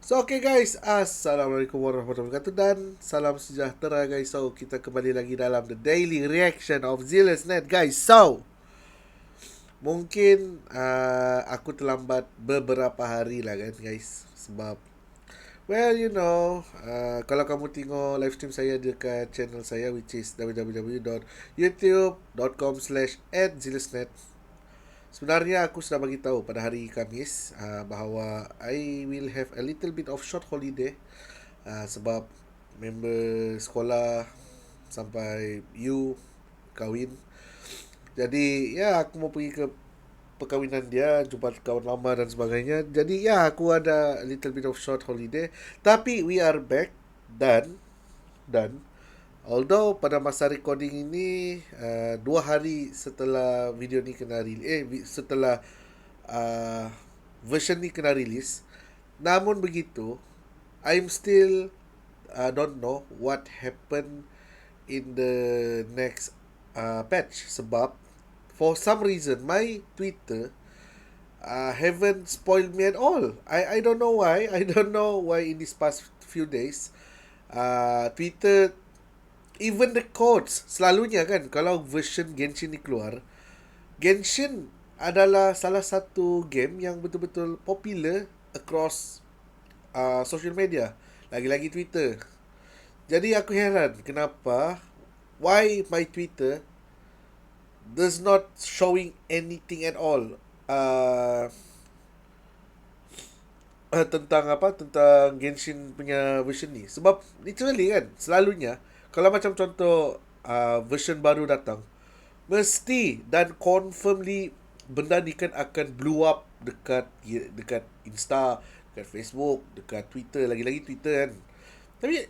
So okay guys, Assalamualaikum warahmatullahi wabarakatuh dan salam sejahtera guys. So kita kembali lagi dalam the daily reaction of Zealous Net guys. So mungkin aku terlambat beberapa hari lah kan guys. Sebab kalau kamu tengok live stream saya dekat channel saya, which is www.youtube.com/@zealousnet. Sebenarnya aku sudah bagi tahu pada hari Khamis bahawa I will have a little bit of short holiday sebab member sekolah sampai you kahwin. Jadi ya aku mau pergi ke perkahwinan dia, jumpa kawan lama dan sebagainya. Jadi ya aku ada a little bit of short holiday. Tapi we are back dan although pada masa recording ini 2 hari setelah video ni kena setelah uh, version ni kena rilis, namun begitu I'm still don't know what happened in the next patch. Sebab for some reason my Twitter haven't spoiled me at all. I don't know why. I don't know why in these past few days Twitter, even the codes, selalunya kan kalau version Genshin ni keluar, Genshin adalah salah satu game yang betul-betul popular across social media, lagi-lagi Twitter. Jadi aku heran kenapa why my Twitter does not showing anything at all tentang Genshin punya version ni. Sebab literally kan selalunya kalau macam contoh version baru datang, mesti dan confirmly benda ni kan akan blow up dekat Insta, dekat Facebook, dekat Twitter, lagi-lagi Twitter kan. Tapi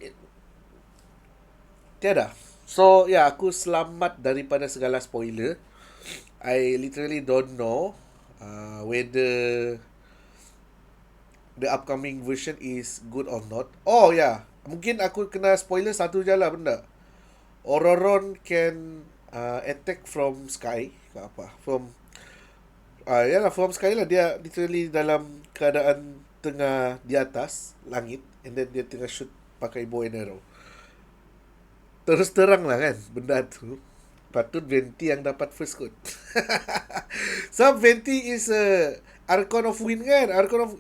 tiada. So ya, aku selamat daripada segala spoiler. I literally don't know whether the upcoming version is good or not. Oh ya, yeah. Mungkin aku kena spoiler satu je lah benda. Ororon can attack from sky ke apa? From sky lah. Dia literally dalam keadaan tengah di atas langit, and then dia tengah shoot pakai bow and arrow. Terus terang lah kan benda tu. Patut Venti yang dapat first code. So Venti is a Archon of Wind kan. Archon of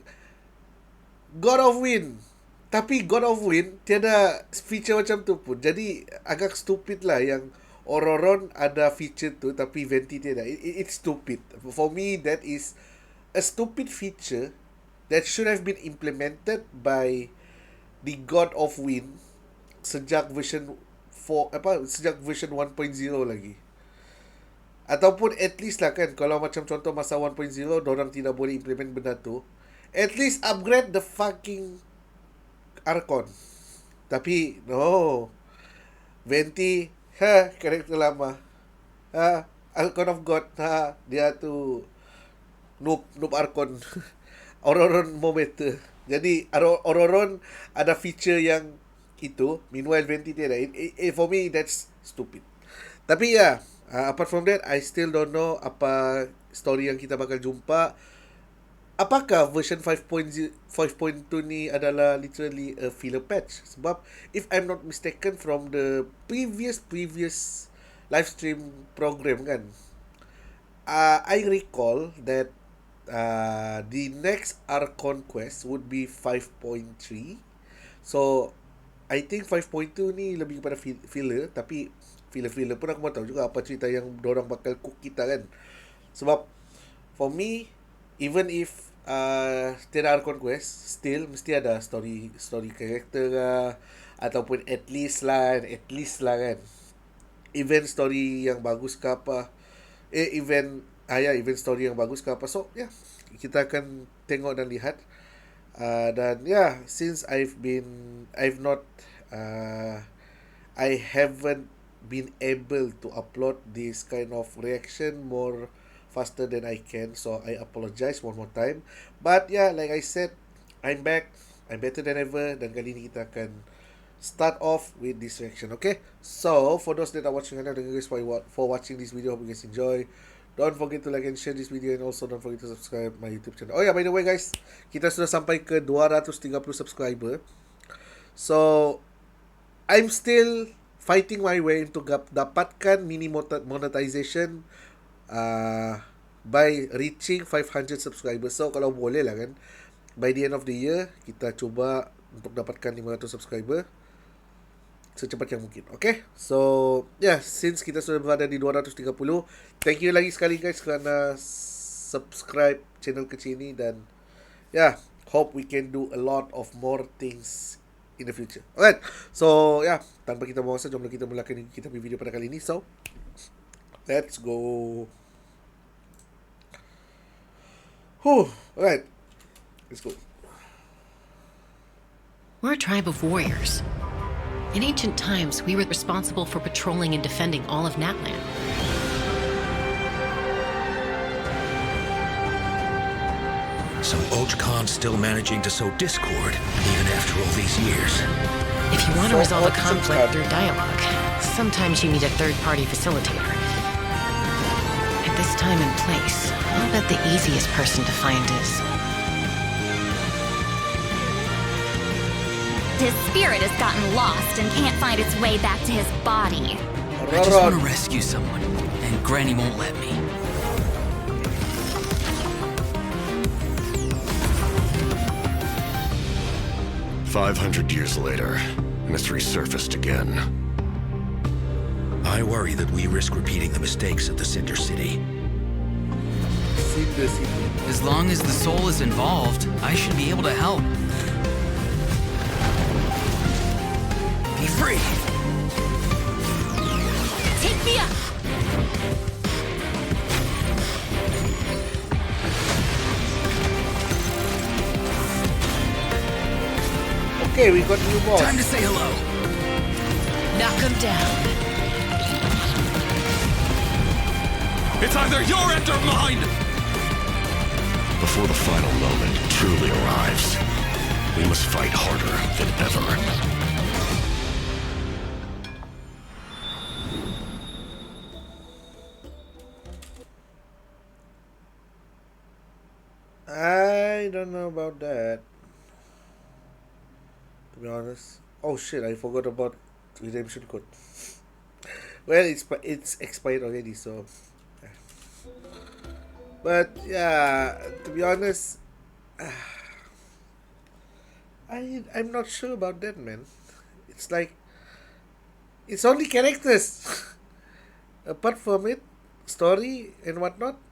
God of Wind. Tapi God of Wind tiada feature macam tu pun. Jadi agak stupid lah yang Ororon ada feature tu tapi Venti tiada. It's stupid. For me, that is a stupid feature that should have been implemented by the God of Wind sejak version sejak version 1.0 lagi. Ataupun at least lah kan, kalau macam contoh masa 1.0 dorang tidak boleh implement benda tu, at least upgrade the fucking Archon. Tapi no, Venti karakter lama, Archon of God, dia tu noob Archon. Ororon more better. Jadi Ororon ada feature yang itu, meanwhile Venti tiada. For me that's stupid. Tapi ya, apart from that, I still don't know apa story yang kita bakal jumpa. Apakah version 5.2 ni adalah literally a filler patch? Sebab if I'm not mistaken from the previous live stream program kan, I recall that the next Archon quest would be 5.3. So I think 5.2 ni lebih kepada filler. Tapi filler pun aku mau tahu juga apa cerita yang dorang bakal cook kita kan. Sebab for me, even if tiada Archon quest, still mesti ada story character lah, ataupun at least lah kan, event story yang bagus ke apa, event story yang bagus ke apa. So kita akan tengok dan lihat. Dan since I've not I haven't been able to upload this kind of reaction more faster than I can, so I apologize one more time. But like I said, I'm back, I'm better than ever, dan kali ni kita akan start off with this reaction. Okay, so for those that are watching, thank you guys for watching this video. Hope you guys enjoy. Don't forget to like and share this video, and also don't forget to subscribe my YouTube channel. Oh yeah, by the way guys, kita sudah sampai ke 230 subscriber. So, I'm still fighting my way untuk dapatkan mini monetization by reaching 500 subscribers. So, kalau boleh lah kan, by the end of the year, kita cuba untuk dapatkan 500 subscriber secepat yang mungkin. Okay? So, yeah, since kita sudah berada di 230, thank you lagi sekali guys kerana subscribe channel kecil ini, dan yeah, hope we can do a lot of more things in the future. Alright, so yeah, tanpa kita buang masa, jomlah kita mulakan kita punya video pada kali ini. So, let's go. Alright, let's go. We're a tribe of warriors. In ancient times, we were responsible for patrolling and defending all of Natlan. So Khan's still managing to sow discord, even after all these years. If you want to resolve a conflict through dialogue, sometimes you need a third-party facilitator. At this time and place, I'll bet the easiest person to find is... His spirit has gotten lost and can't find its way back to his body. I just want to rescue someone, and Granny won't let me. "500 years later, and it's resurfaced again. I worry that we risk repeating the mistakes of the Cinder City. As long as the soul is involved, I should be able to help. Be free! Take me up! Okay, we got new boss. Time to say hello! Knock him down. It's either your end or mine! Before the final moment truly arrives, we must fight harder than ever. I don't know about that, to be honest. Oh shit, I forgot about redemption code. Well, it's expired already, so... But yeah, to be honest, I'm not sure about that, man. It's like, it's only characters. Apart from it, story and whatnot.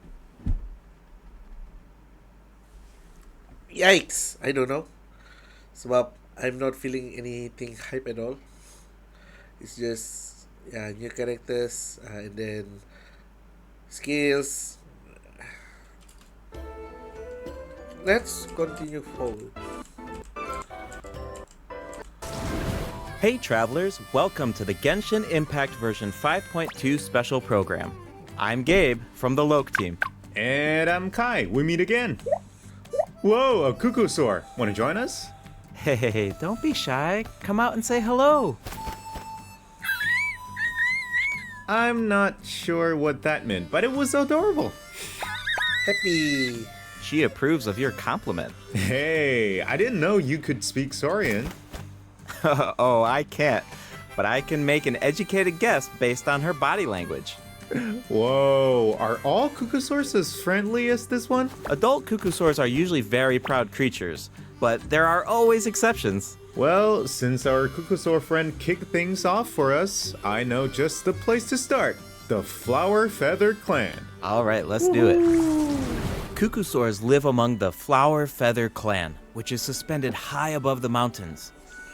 Yikes, I don't know. Sebab I'm not feeling anything hype at all. It's just, yeah, new characters, and then skills. Let's continue forward. Hey travelers, welcome to the Genshin Impact version 5.2 special program. I'm Gabe from the Loke team. And I'm Kai. We meet again. Whoa, a cuckoo soar. Want to join us? Hey, don't be shy. Come out and say hello. I'm not sure what that meant, but it was adorable. Happy. She approves of your compliment. Hey, I didn't know you could speak Saurian. Oh, I can't. But I can make an educated guess based on her body language. Whoa, are all cuckosaurs as friendly as this one? Adult cuckosaurs are usually very proud creatures, but there are always exceptions. Well, since our cuckosaur friend kicked things off for us, I know just the place to start. The Flower Feather Clan. All right, let's do it. Cuckosaurs live among the Flower Feather Clan, which is suspended high above the mountains.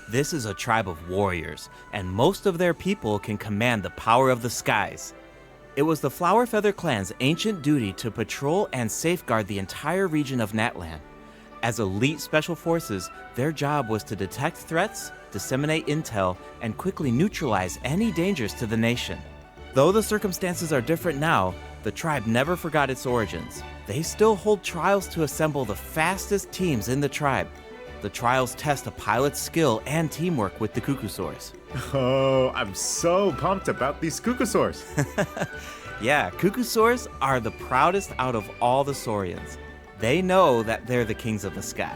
This is a tribe of warriors, and most of their people can command the power of the skies. It was the Flower Feather Clan's ancient duty to patrol and safeguard the entire region of Natlan. As elite special forces, their job was to detect threats, disseminate intel, and quickly neutralize any dangers to the nation. Though the circumstances are different now, the tribe never forgot its origins. They still hold trials to assemble the fastest teams in the tribe. The trials test a pilot's skill and teamwork with the cuckosaurs. Oh, I'm so pumped about these cuckosaurs. Yeah, Cuckoosaurs are the proudest out of all the Saurians. They know that they're the kings of the sky.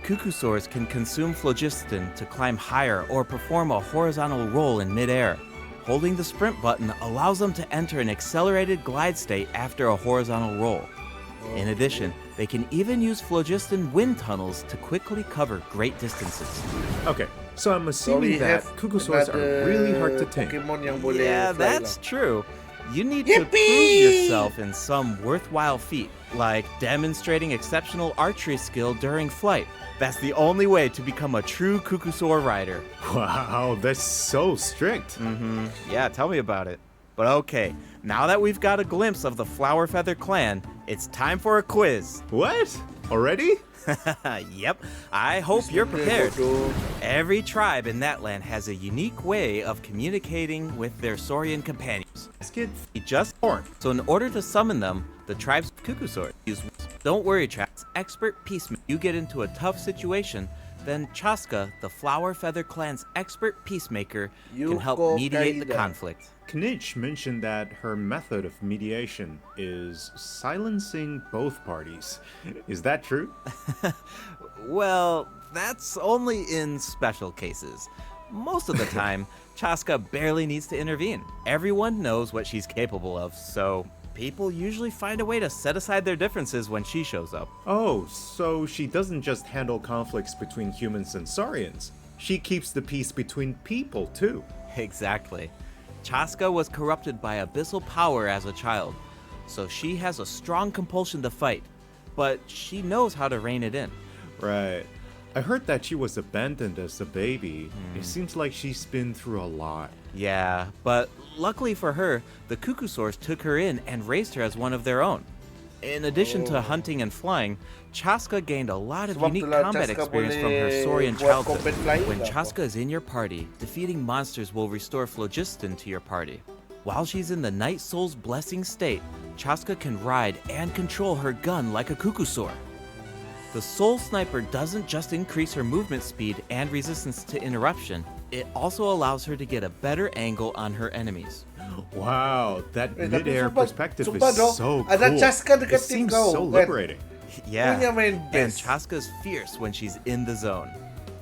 Cuckoosaurs can consume phlogiston to climb higher or perform a horizontal roll in midair. Holding the sprint button allows them to enter an accelerated glide state after a horizontal roll. In addition, they can even use phlogiston wind tunnels to quickly cover great distances. Okay, so I'm assuming that Cuckoosaurs are really hard to tame. Pokemon yang boleh Yeah, fly that's lah. true. You need to prove yourself in some worthwhile feat, like demonstrating exceptional archery skill during flight. That's the only way to become a true Cuckoosaur rider. Wow, that's so strict. Yeah, tell me about it. But okay, now that we've got a glimpse of the Flower Feather clan, it's time for a quiz. What? Already? Yep, I hope you're prepared. Every tribe in that land has a unique way of communicating with their Saurian companions. Just born. So in order to summon them, the tribe's Cuckoosaurs use. Don't worry, Trax. Expert peacemaker. You get into a tough situation, then Chaska, the Flower Feather clan's expert peacemaker, can help mediate the conflict. Knitch mentioned that her method of mediation is silencing both parties. Is that true? Well, that's only in special cases. Most of the time, Chaska barely needs to intervene. Everyone knows what she's capable of, so people usually find a way to set aside their differences when she shows up. Oh, so she doesn't just handle conflicts between humans and Saurians. She keeps the peace between people, too. Exactly. Chaska was corrupted by abyssal power as a child, so she has a strong compulsion to fight, but she knows how to rein it in. Right. I heard that she was abandoned as a baby. It seems like she's been through a lot. Yeah, but luckily for her, the Cuckoosaurs took her in and raised her as one of their own. In addition to hunting and flying, Chaska gained a lot of unique combat experience from her Saurian childhood. When Chaska is in your party, defeating monsters will restore phlogiston to your party. While she's in the Night Soul's blessing state, Chaska can ride and control her gun like a Cuckoosaur. The Soul Sniper doesn't just increase her movement speed and resistance to interruption, it also allows her to get a better angle on her enemies. Wow, that mid-air perspective sumpah is dong, so cool. ada Chaska It dekat seems kau, so kan? liberating. Yeah, Punya main and best. Chaska's fierce when she's in the zone.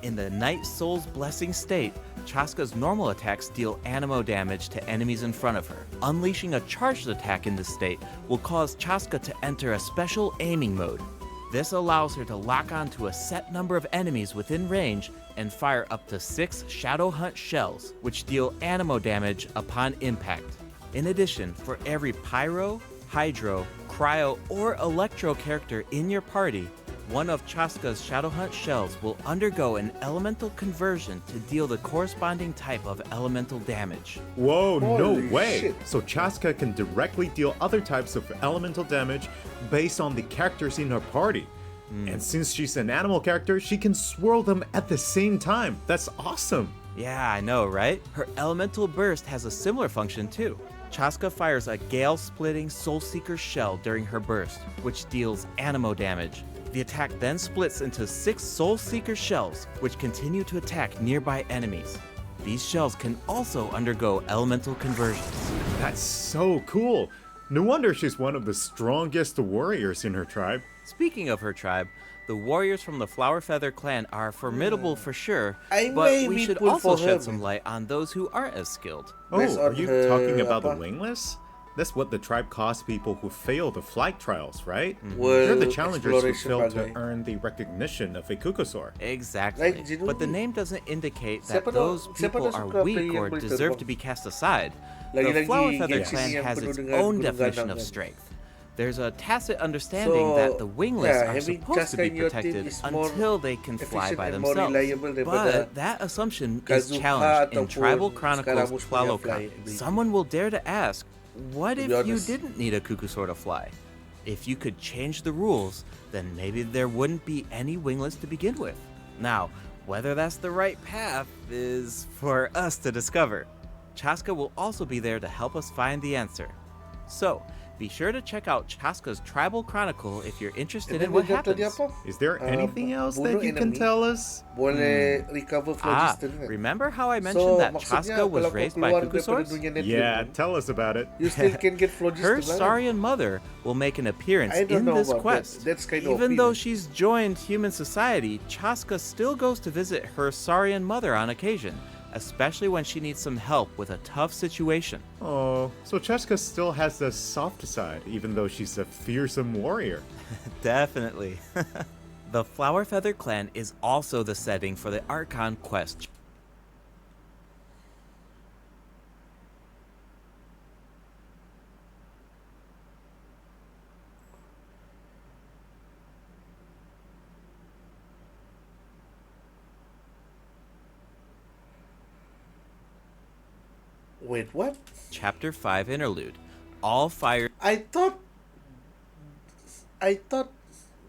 In the Night Soul's blessing state, Chaska's normal attacks deal animo damage to enemies in front of her. Unleashing a charged attack in this state will cause Chaska to enter a special aiming mode. This allows her to lock onto a set number of enemies within range and fire up to 6 Shadow Hunt shells, which deal animo damage upon impact. In addition, for every Pyro, Hydro, Cryo, or Electro character in your party, one of Chaska's Shadow Hunt shells will undergo an elemental conversion to deal the corresponding type of elemental damage. Whoa, no Holy way! shit. So Chaska can directly deal other types of elemental damage based on the characters in her party. And since she's an animal character, she can swirl them at the same time. That's awesome! Yeah, I know, right? Her elemental burst has a similar function too. Chaska fires a gale-splitting Soulseeker shell during her burst, which deals animo damage. The attack then splits into 6 Soulseeker shells, which continue to attack nearby enemies. These shells can also undergo elemental conversions. That's so cool! No wonder she's one of the strongest warriors in her tribe. Speaking of her tribe, the warriors from the Flower Feather clan are formidable for sure, I but may we be should pull also for shed her. some light on those who aren't as skilled. Based Oh, are on you her, talking about the apa? wingless? That's what the tribe calls people who fail the flight trials, right? World They're the challengers who exploration fail to bagai. earn the recognition of a Cuckoosaur. Exactly. Like, you know, But the name doesn't indicate that siapa those siapa people dah are suka weak player or boleh deserve terbang? to be cast aside. The Lagi-lagi Flower Feather Genshin clan yang has penuh its dengan own gunung definition ganang of kan. strength. There's a tacit understanding that the wingless are having supposed to Chaska be in your team protected is more until they can fly efficient by and more themselves. reliable daripada But that assumption is Kazuha challenged in ataupun Tribal Chronicles Scaramouche punya Tlalocan. fly ability. Someone will dare to ask, what if be you honest. didn't need a Cuckoosaur to fly? If you could change the rules, then maybe there wouldn't be any wingless to begin with. Now, whether that's the right path is for us to discover. Chaska will also be there to help us find the answer. So, Be sure to check out Chaska's Tribal Chronicle if you're interested in And what then tadi happens. apa? Is there anything else that bunuh you can enemy, tell us? Boleh recover phlogiston kan? Remember how I mentioned that maksudnya Chaska was kalau kau raised by keluar cuckoo daripada swords? dunia Netflix Yeah, kan, tell us about it. you still can get Her phlogiston lah kan? Saurian mother will make an appearance I don't in know this about quest. that. That's kind of Even OP, though man. she's joined human society, Chaska still goes to visit her Saurian mother on occasion, especially when she needs some help with a tough situation. Oh, so Cheska still has the soft side, even though she's a fearsome warrior. Definitely. The Flower Feather Clan is also the setting for the Archon quest. Wait, what? Chapter 5 Interlude. All fire. I thought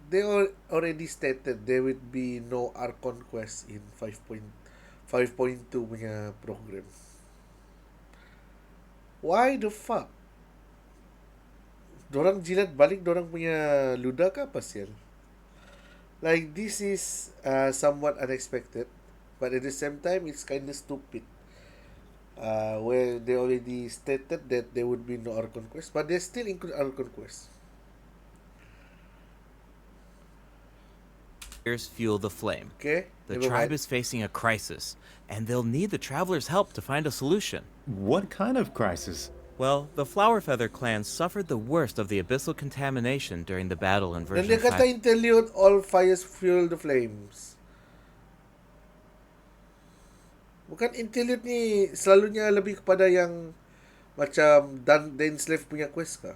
they already stated there would be no Archon quest in 5.2 punya program. Why the fuck? Dorang jilat balik dorang punya luda ke apa sial? Like, this is somewhat unexpected, but at the same time it's kind of stupid. Where they already stated that there would be no Archon quest, but they still include Archon quest. Fires fuel the flame. Okay? The never tribe mind. is facing a crisis, and they'll need the travelers' help to find a solution. What kind of crisis? Well, the Flower Feather clan suffered the worst of the abyssal contamination during the battle in Dan version dia kata 5. interlude, all fires fuel the flames. Bukan interlude ni selalunya lebih kepada yang macam Dan Slave punya quest kah?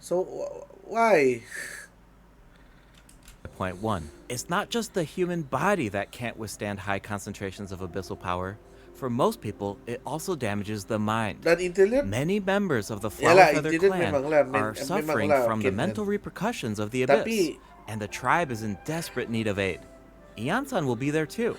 So, why? Point 1. It's not just the human body that can't withstand high concentrations of abyssal power. For most people, it also damages the mind. Dan interlude? Many members of the Flower Yalah, Feather interlude clan memanglah, are suffering memanglah, from the okay, mental man. repercussions of the abyss, Tapi- and the tribe is in desperate need of aid. Iansan will be there too.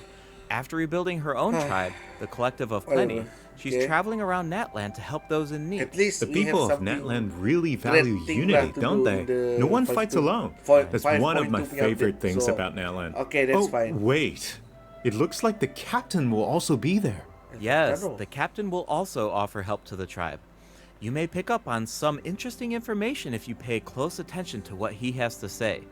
After rebuilding her own tribe, the Collective of Plenty, Whatever. she's Okay. traveling around Natland to help those in need. At least The we people have of something Natland really value great thing unity, lah to don't do they? in the No one 5.2 fights alone. for- That's 5.2 one of my punya favorite update, things so- about Natland. Okay, that's oh, fine. Wait. It looks like the captain will also be there. Yes, Claro. the captain will also offer help to the tribe. You may pick up on some interesting information if you pay close attention to what he has to say.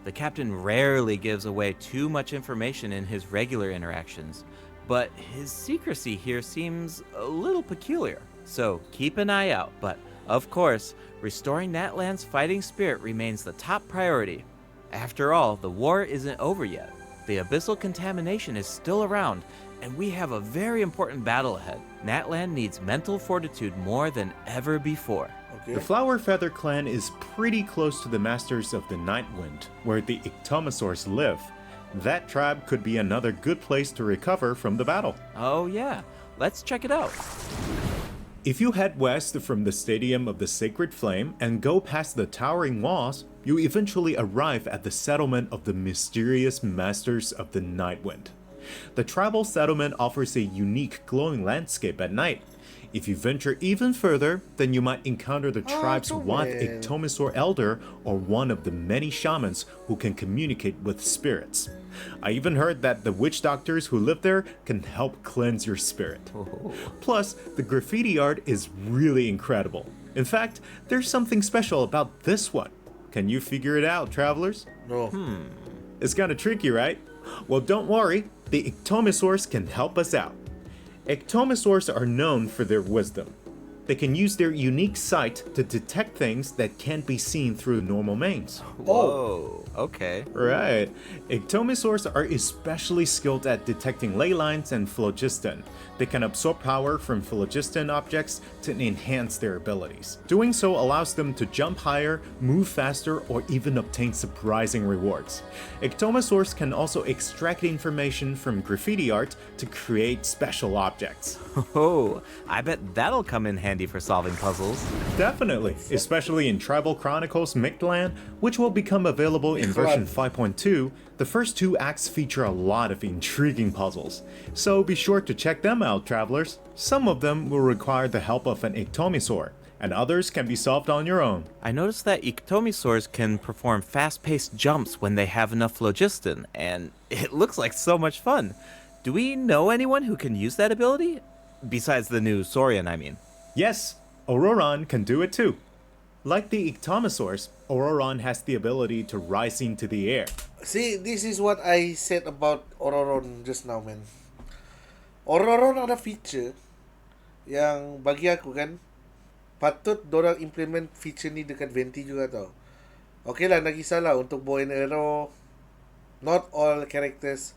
The captain rarely gives away too much information in his regular interactions, but his secrecy here seems a little peculiar. So keep an eye out, but of course, restoring Natland's fighting spirit remains the top priority. After all, the war isn't over yet. The abyssal contamination is still around, and we have a very important battle ahead. Natland needs mental fortitude more than ever before. Okay. The Flower Feather clan is pretty close to the Masters of the Night Wind, where the Ictomosaurs live. That tribe could be another good place to recover from the battle. Oh yeah, let's check it out. If you head west from the Stadium of the Sacred Flame and go past the towering walls, you eventually arrive at the settlement of the mysterious Masters of the Night Wind. The tribal settlement offers a unique glowing landscape at night. If you venture even further, then you might encounter the tribe's so one man. Ictomosaur elder or one of the many shamans who can communicate with spirits. I even heard that the witch doctors who live there can help cleanse your spirit. Plus, the graffiti art is really incredible. In fact, there's something special about this one. Can you figure it out, travelers? No. It's kind of tricky, right? Well, don't worry, the Ictomosaurs can help us out. Ictomosaurs are known for their wisdom. They can use their unique sight to detect things that can't be seen through normal means. Whoa, okay. Right. Ictomosaurs are especially skilled at detecting ley lines and phlogiston. They can absorb power from phlogiston objects to enhance their abilities. Doing so allows them to jump higher, move faster, or even obtain surprising rewards. Ictomosaurs can also extract information from graffiti art to create special objects. Oh, I bet that'll come in handy for solving puzzles. Definitely, especially in Tribal Chronicles Mictlan, which will become available in version 5.2. The first two acts feature a lot of intriguing puzzles, so be sure to check them out, travelers. Some of them will require the help of an Ictomosaur, and others can be solved on your own. I noticed that Iktomisaurs can perform fast-paced jumps when they have enough phlogiston, and it looks like so much fun. Do we know anyone who can use that ability? Besides the new Saurian, I mean. Yes, Auroron can do it too. Like the Iktomisaurs, Auroron has the ability to rise into the air. See, this is what I said about Auroron just now, man. Auroron ada feature yang bagi aku kan, patut dorang implement feature ni dekat Venti juga tau. Okay lah, nak kisahlah untuk bow and arrow, not all characters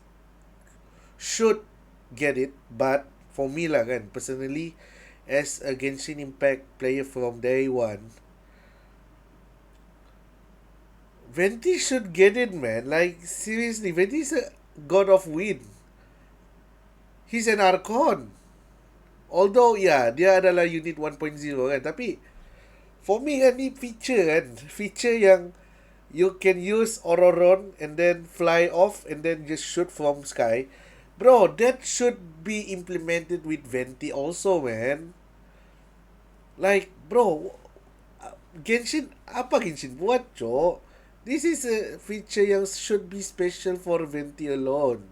should get it, but for me lah kan, personally, as a Genshin Impact player from day one, Venti should get it, man. Like, seriously, Venti is a god of wind. He's an Archon. Although, yeah, dia adalah unit 1.0 kan. Tapi, for me kan, ni feature kan. Feature yang you can use Auroron and then fly off and then just shoot from sky. Bro, that should be implemented with Venti also, man. Like, bro, Genshin, apa Genshin buat, cok? This is a feature yang should be special for Venti alone.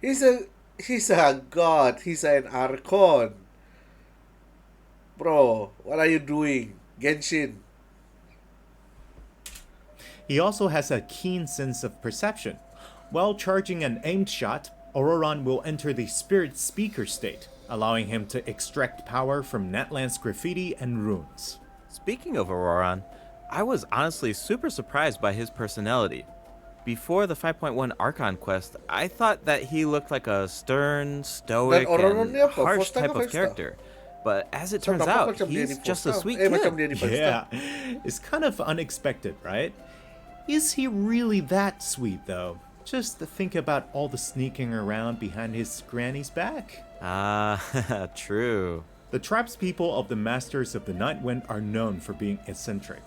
He's a god. He's an Archon. Bro, what are you doing? Genshin. He also has a keen sense of perception. While charging an aimed shot, Auroron will enter the Spirit Speaker state, allowing him to extract power from Natlan's graffiti and runes. Speaking of Auroron, I was honestly super surprised by his personality. Before the 5.1 Archon quest, I thought that he looked like a stern, stoic, and harsh type of character. But as it turns out, he's just a sweet kid. Yeah, it's kind of unexpected, right? Is he really that sweet, though? Just to think about all the sneaking around behind his granny's back. Ah, true. The tribespeople of the Masters of the Night Wind are known for being eccentric.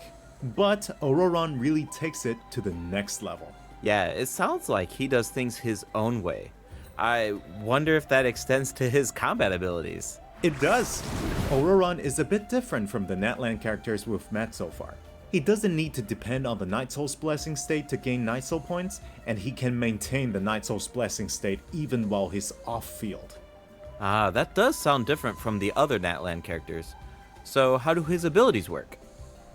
But Auroron really takes it to the next level. Yeah, it sounds like he does things his own way. I wonder if that extends to his combat abilities. It does. Auroron is a bit different from the Natlan characters we've met so far. He doesn't need to depend on the Night Soul's Blessing state to gain Night Soul points, and he can maintain the Night Soul's Blessing state even while he's off-field. Ah, that does sound different from the other Natlan characters. So how do his abilities work?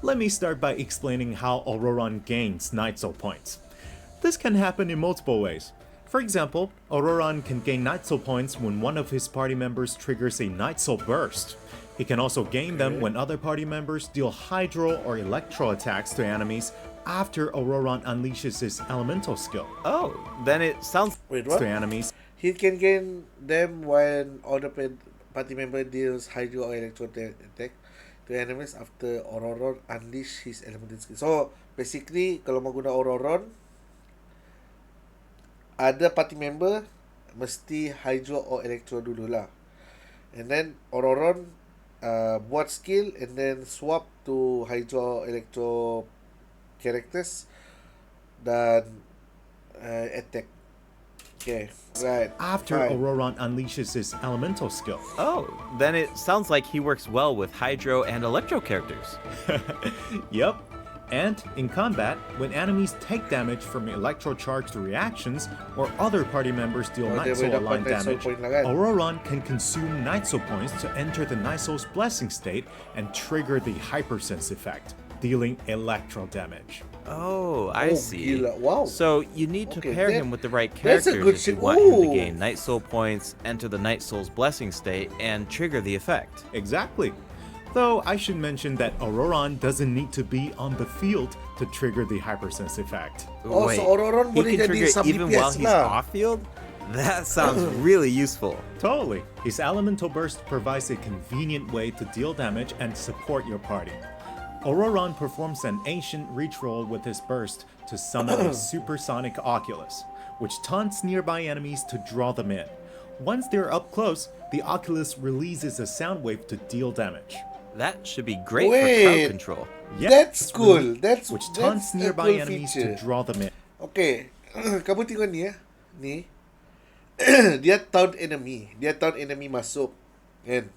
Let me start by explaining how Auroron gains Night Soul points. This can happen in multiple ways. For example, Auroron can gain Night Soul points when one of his party members triggers a Night Soul burst. He can also gain them when other party members deal Hydro or Electro attacks to enemies after Auroron unleashes his elemental skill. Oh, then it sounds... Wait, what? To enemies. He can gain them when other party member deals Hydro or Electro attack to enemies after Auroron unleash his elemental skill. So, basically, kalau mau guna Auroron, ada party member mesti Hydro or Electro dulu lah. And then Auroron buat skill and then swap to Hydro Electro characters dan attack. Okay, right. After fine. Auroron unleashes his elemental skill. Oh, then it sounds like he works well with Hydro and Electro characters. Yep. And in combat, when enemies take damage from electro-charged reactions or other party members deal Night Soul aligned damage, Auroron can consume Night Soul points to enter the Night Soul's Blessing state and trigger the Hypersense effect, dealing electro damage. Oh, I see. Gila. Wow. So you need to Okay, pair that- him with the right that's a characters good if you shit. want him to Ooh. gain Night Soul points, enter the Night Soul's Blessing state, and trigger the effect. Exactly. Though I should mention that Auroron doesn't need to be on the field to trigger the Hypersense effect. Oh, Wait, so Auroron he boleh can jadi trigger sub even DPS while he's lah. off-field? That sounds really useful. Totally. His elemental burst provides a convenient way to deal damage and support your party. Auroron performs an ancient reach roll with his burst to summon a supersonic Oculus, which taunts nearby enemies to draw them in. Once they're up close, the Oculus releases a sound wave to deal damage. That should be great for Wait. crowd control. Yep, That's it's cool. really- That's which that's taunts a nearby cool enemies feature. to draw them in. Okay, kamu tengok ni ya. Ni. Dia taunt enemy masuk. Kan?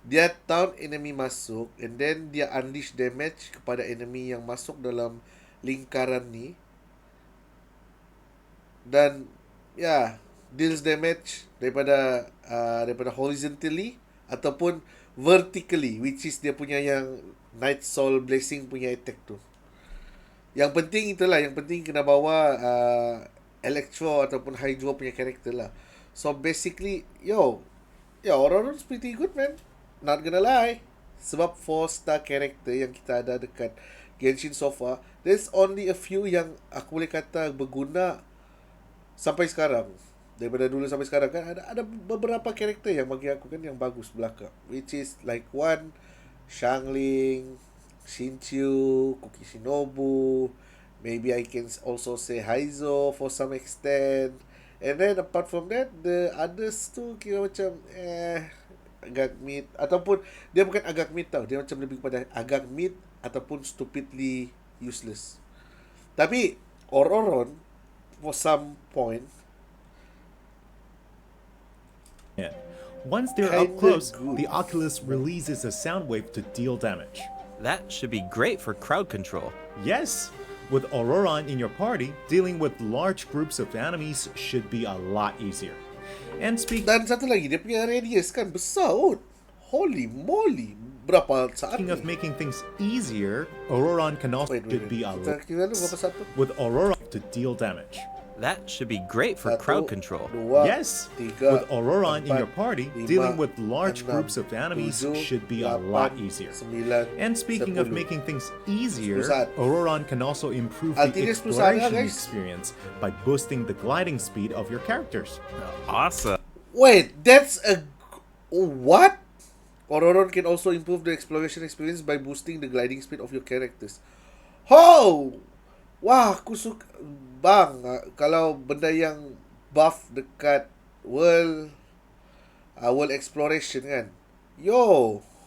dia taunt enemy masuk, and then dia unleash damage kepada enemy yang masuk dalam lingkaran ni, dan ya, deals damage daripada horizontally ataupun vertically, which is dia punya yang Night Soul Blessing punya attack tu. Yang penting itulah, yang penting kena bawa Electro ataupun Hydro punya karakter lah. So basically, Auroron's pretty good, man. Not gonna lie. Sebab 4-star character yang kita ada dekat Genshin so far, there's only a few yang aku boleh kata berguna sampai sekarang. Daripada dulu sampai sekarang kan, ada beberapa karakter yang bagi aku kan yang bagus belakang. Which is like one, Shangling, Shinchu, Kukishinobu, maybe I can also say Haizo for some extent. And then apart from that, the others tu kira macam agak mid, ataupun dia bukan agak mid tau, dia macam lebih kepada agak mid ataupun stupidly useless. Tapi Auroron for some point, once they're up close, the Oculus releases a sound wave to deal damage. That should be great for crowd control. Yes! With Auroron in your party, dealing with large groups of enemies should be a lot easier. And dan satu lagi, dia punya radius kan besar kot. Holy moly. Berapa saat speaking of making things easier, Auroron can also be a lot with Auroron to deal damage. That should be great for crowd control. Yes, with Auroron in your party, dealing with large groups of enemies should be a lot easier. And speaking of making things easier, Auroron can also improve the exploration experience by boosting the gliding speed of your characters. Awesome. Wait, that's a... What? Auroron can also improve the exploration experience by boosting the gliding speed of your characters. Oh! Wah, aku suka. Bang, kalau benda yang buff dekat world exploration kan.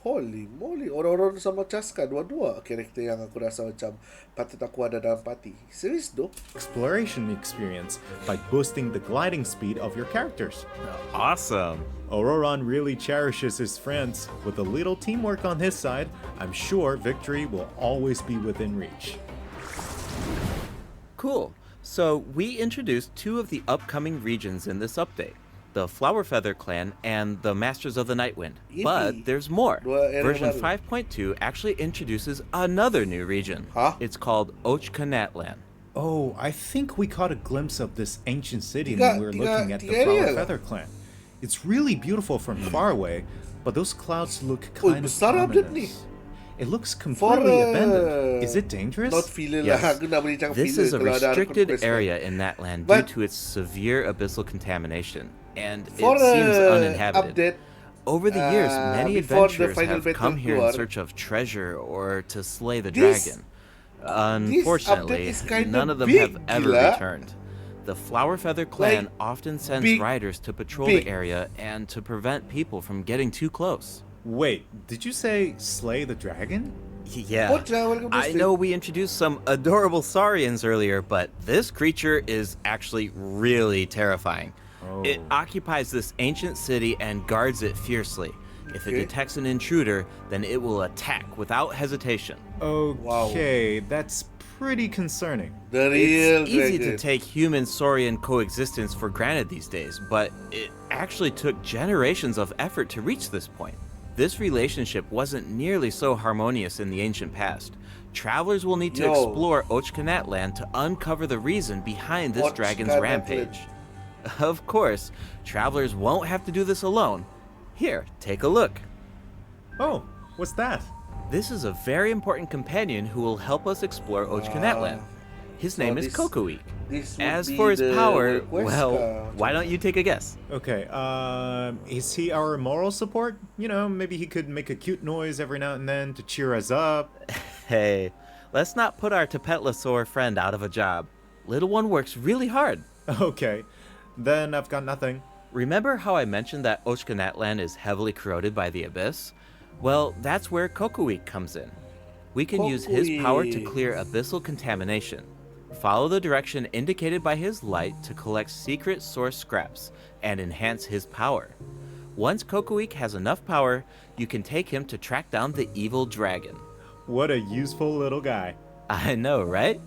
Holy moly, Auroron sama Chaska, dua-dua karakter yang aku rasa macam patut aku ada dalam party. Serius doh? Exploration experience by boosting the gliding speed of your characters. Awesome. Auroron really cherishes his friends. With a little teamwork on his side, I'm sure victory will always be within reach. Cool. So we introduced two of the upcoming regions in this update, the Flower Feather Clan and the Masters of the Nightwind. Yippee. But there's more. Version 5.2 actually introduces another new region. It's called Ochkanatlan. Oh, I think we caught a glimpse of this ancient city when we were looking at the Flower Feather Clan. It's really beautiful from far away, but those clouds look kind of ominous. It looks completely abandoned. Is it dangerous? Yes. This is a restricted area in that land due to its severe abyssal contamination, and it seems uninhabited. Over the years, many adventurers have come here in search of treasure or to slay the dragon. Unfortunately, none of them have ever returned. The Flower Feather Clan often sends riders to patrol the area and to prevent people from getting too close. Wait, did you say slay the dragon? Yeah. I know we introduced some adorable saurians earlier, but this creature is actually really terrifying. It occupies this ancient city and guards it fiercely. If it detects an intruder, then it will attack without hesitation. Okay, that's pretty concerning. It's easy to take human-saurian coexistence for granted these days, but it actually took generations of effort to reach this point. This relationship wasn't nearly so harmonious in the ancient past. Travelers will need to explore Ochkanatlan to uncover the reason behind this dragon's rampage. Of course, travelers won't have to do this alone. Here, take a look. Oh, what's that? This is a very important companion who will help us explore Ochkanatlan. His name is Kokoik. As for his power, well, why don't you take a guess? Okay, is he our moral support? You know, maybe he could make a cute noise every now and then to cheer us up. Hey, let's not put our Tepetlosaur friend out of a job. Little one works really hard. Okay, then I've got nothing. Remember how I mentioned that Ochkanatlan is heavily corroded by the Abyss? Well, that's where Kokoik comes in. We can use his power to clear abyssal contamination. Follow the direction indicated by his light to collect secret source scraps and enhance his power. Once Kokoik has enough power, you can take him to track down the evil dragon. What a useful little guy. I know, right?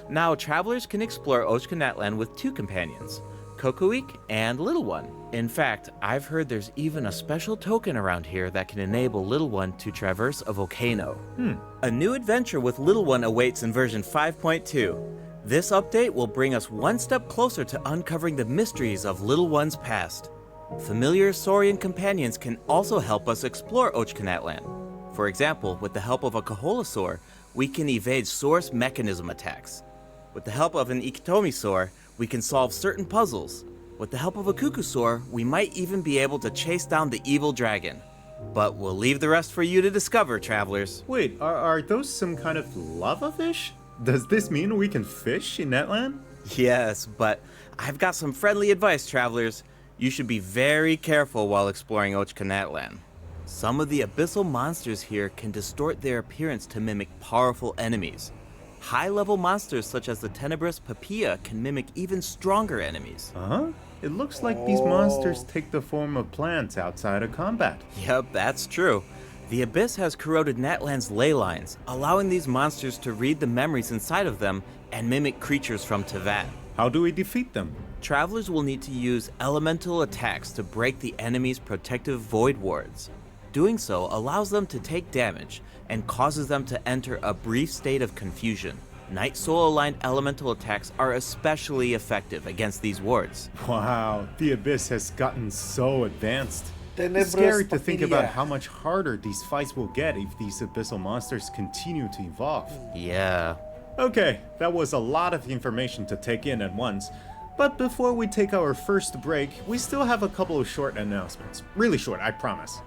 Now, travelers can explore Ochkanatlan with 2 companions, Kokoik and Little One. In fact, I've heard there's even a special token around here that can enable Little One to traverse a volcano. A new adventure with Little One awaits in version 5.2. This update will bring us one step closer to uncovering the mysteries of Little One's past. Familiar Saurian companions can also help us explore Ochkanatlan. For example, with the help of a Kaholasaur, we can evade source mechanism attacks. With the help of an Ikitomisaur, we can solve certain puzzles. With the help of a Kukusaur, we might even be able to chase down the evil dragon. But we'll leave the rest for you to discover, travelers. Wait, are those some kind of lava fish? Does this mean we can fish in Netland? Yes, but I've got some friendly advice, travelers. You should be very careful while exploring Ochkanatlan. Some of the abyssal monsters here can distort their appearance to mimic powerful enemies. High-level monsters such as the tenebrous Papilla can mimic even stronger enemies. Huh? It looks like these monsters take the form of plants outside of combat. Yep, that's true. The Abyss has corroded Natlan's ley lines, allowing these monsters to read the memories inside of them and mimic creatures from Tevat. How do we defeat them? Travelers will need to use elemental attacks to break the enemy's protective void wards. Doing so allows them to take damage and causes them to enter a brief state of confusion. Night Soul aligned elemental attacks are especially effective against these wards. Wow, the Abyss has gotten so advanced. Tenebrous It's scary to think about Papilla. how much harder these fights will get if these abyssal monsters continue to evolve. Yeah. Okay, that was a lot of information to take in at once. But before we take our first break, we still have a couple of short announcements. Really short, I promise.